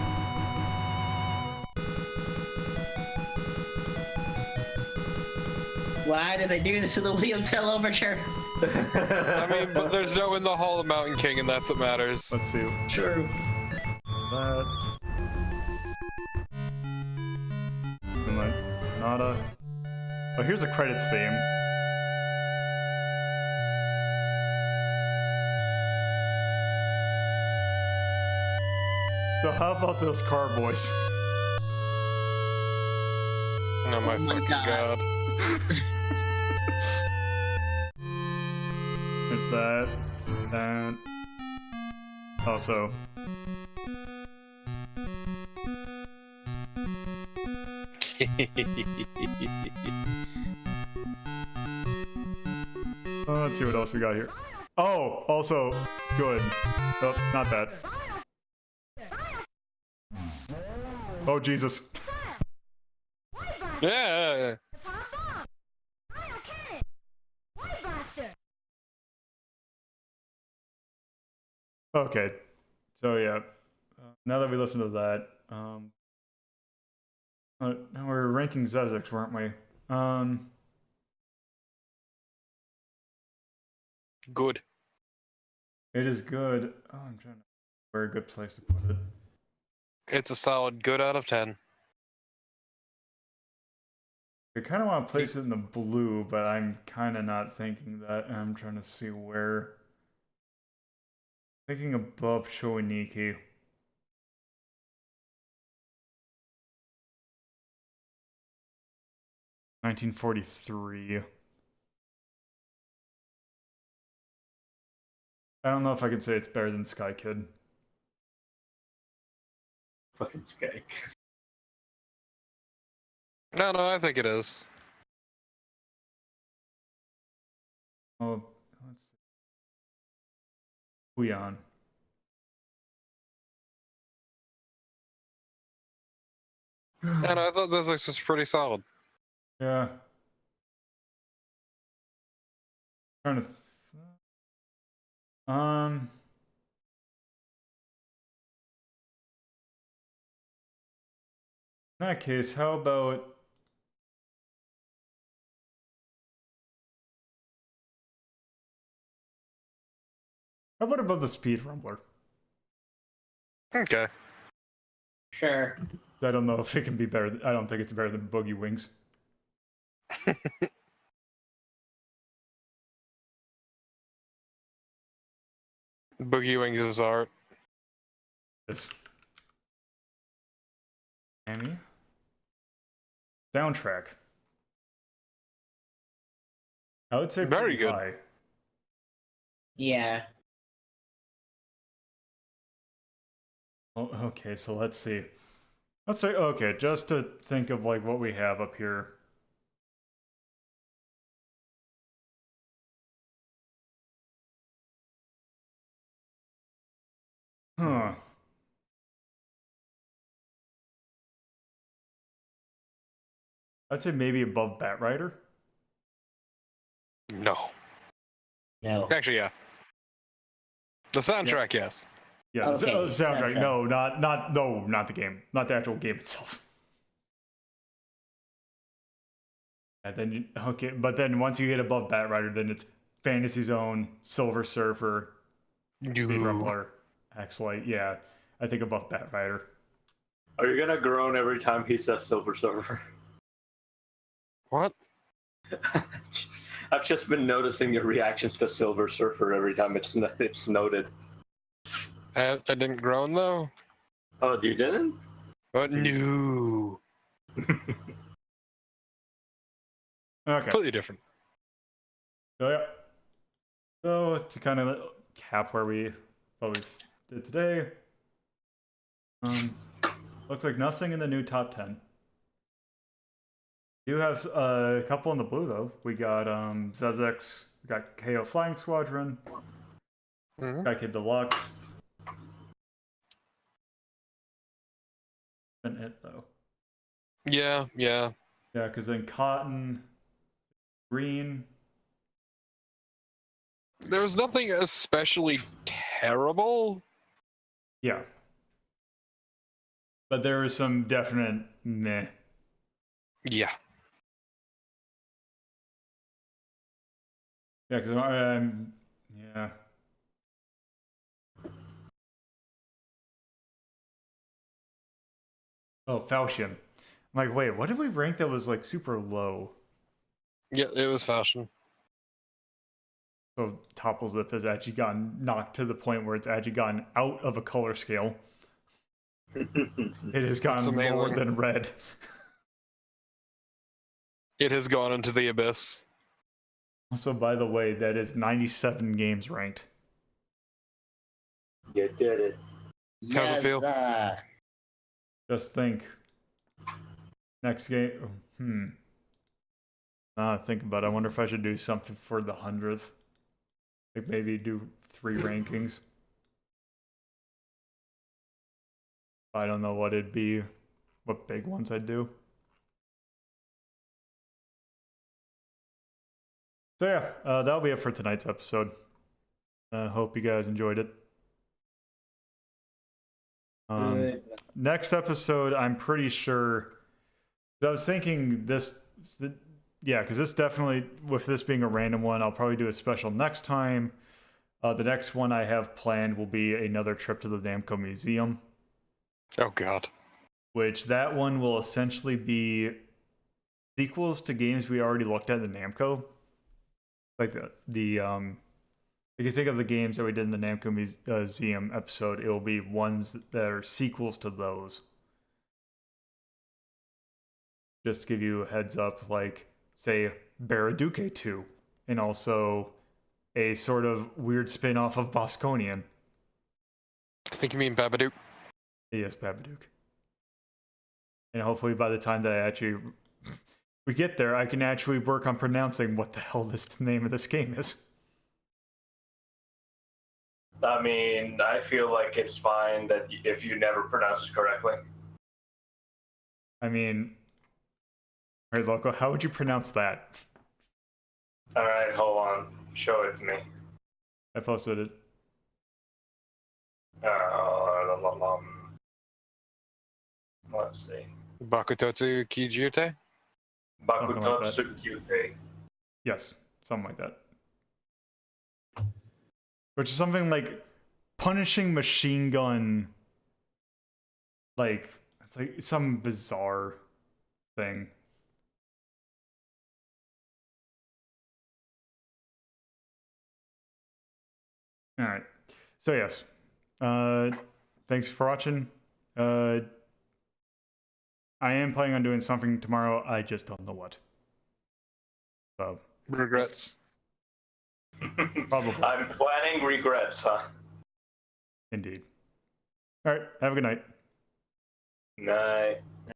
Why did they do this to the William Tell overture? I mean, but there's no In the Hall of Mountain King, and that's what matters. Let's see. True. That. Nada. Oh, here's the credits theme. So how about those car boys? Oh my fucking god. It's that. And also. Let's see what else we got here. Oh, also good. Oh, not bad. Oh, Jesus. Yeah. Okay. So, yeah. Now that we listen to that, now we're ranking Xexex, weren't we? Good. It is good. Oh, I'm trying to... Where a good place to put it. It's a solid good out of 10. I kind of want to place it in the blue, but I'm kind of not thinking that. And I'm trying to see where. Thinking above Shoiniki. $1943. I don't know if I can say it's better than Sky Kid. Fucking Sky. No, I think it is. Oh, let's see. Huion. No, I thought Xexex was pretty solid. Yeah. Trying to. In that case, how about? How about above the Speed Rumbler? Okay. Sure. I don't know if it can be better. I don't think it's better than Boogie Wings. Boogie Wings is art. Yes. Amy. Soundtrack. I would say Very pretty good. high. Yeah. Oh, okay, so let's see. Let's take, okay, just to think of like what we have up here. Huh. I'd say maybe above Bat Rider. No. No. Actually, yeah. The soundtrack, yes. Yeah, Okay, the soundtrack. soundtrack. No, not the game, not the actual game itself. And then okay, but then once you get above Bat Rider, then it's Fantasy Zone, Silver Surfer, Speed No. Rumbler, X-Light. Yeah, I think above Bat Rider. Are you gonna groan every time he says Silver Surfer? What? I've just been noticing your reactions to Silver Surfer every time it's noted. I didn't groan though. Oh, you didn't? But no. Okay. Completely different. So yeah. So to kind of cap what we did today. Looks like nothing in the new top 10. We do have a couple in the blue though. We got Xexex, we got Keio Flying Squadron, Mhm. got Kid Deluxe. And it though. Yeah. Yeah, because then Cotton, Green. There was nothing especially terrible. Yeah. But there was some definite meh. Yeah. Yeah, because yeah. Oh, Falsion. I'm like, wait, what did we rank that was like super low? Yeah, it was Fashion. So Topple Zip has actually gotten knocked to the point where it's actually gotten out of a color scale. It has gotten lower amazing. than red. It has gone into the abyss. Also, by the way, that is 97 games ranked. You did it. How's it feel? Just think. Next game. Think about it. I wonder if I should do something for the 100th. Like maybe do 3 rankings. I don't know what it'd be. What big ones I'd do. So yeah, that'll be it for tonight's episode. Hope you guys enjoyed it. Next episode, I'm pretty sure. I was thinking this, yeah, because this definitely, with this being a random one, I'll probably do a special next time. The next one I have planned will be another trip to the Namco Museum. Oh god. Which that one will essentially be sequels to games we already looked at in the Namco. Like if you think of the games that we did in the Namco Museum episode, it will be ones that are sequels to those. Just to give you a heads up, like, say, Baraduke 2, and also a sort of weird spin-off of Bosconian. I think you mean Babadook. Yes, Babadook. And hopefully by the time that we get there, I can actually work on pronouncing what the hell the name of this game is. I mean, I feel like it's fine that if you never pronounce it correctly. I mean, all right, Loco, how would you pronounce that? All right, hold on. Show it to me. I posted it. Let's see. Bakutotsu Kijute? Bakutotsu Kyute. Yes, something like that. Which is something like punishing machine gun. Like, it's like some bizarre thing. All right. So yes. Thanks for watching. I am planning on doing something tomorrow. I just don't know what. So Regrets. probably. I'm planning regrets, huh? Indeed. All right. Have a good night. Night.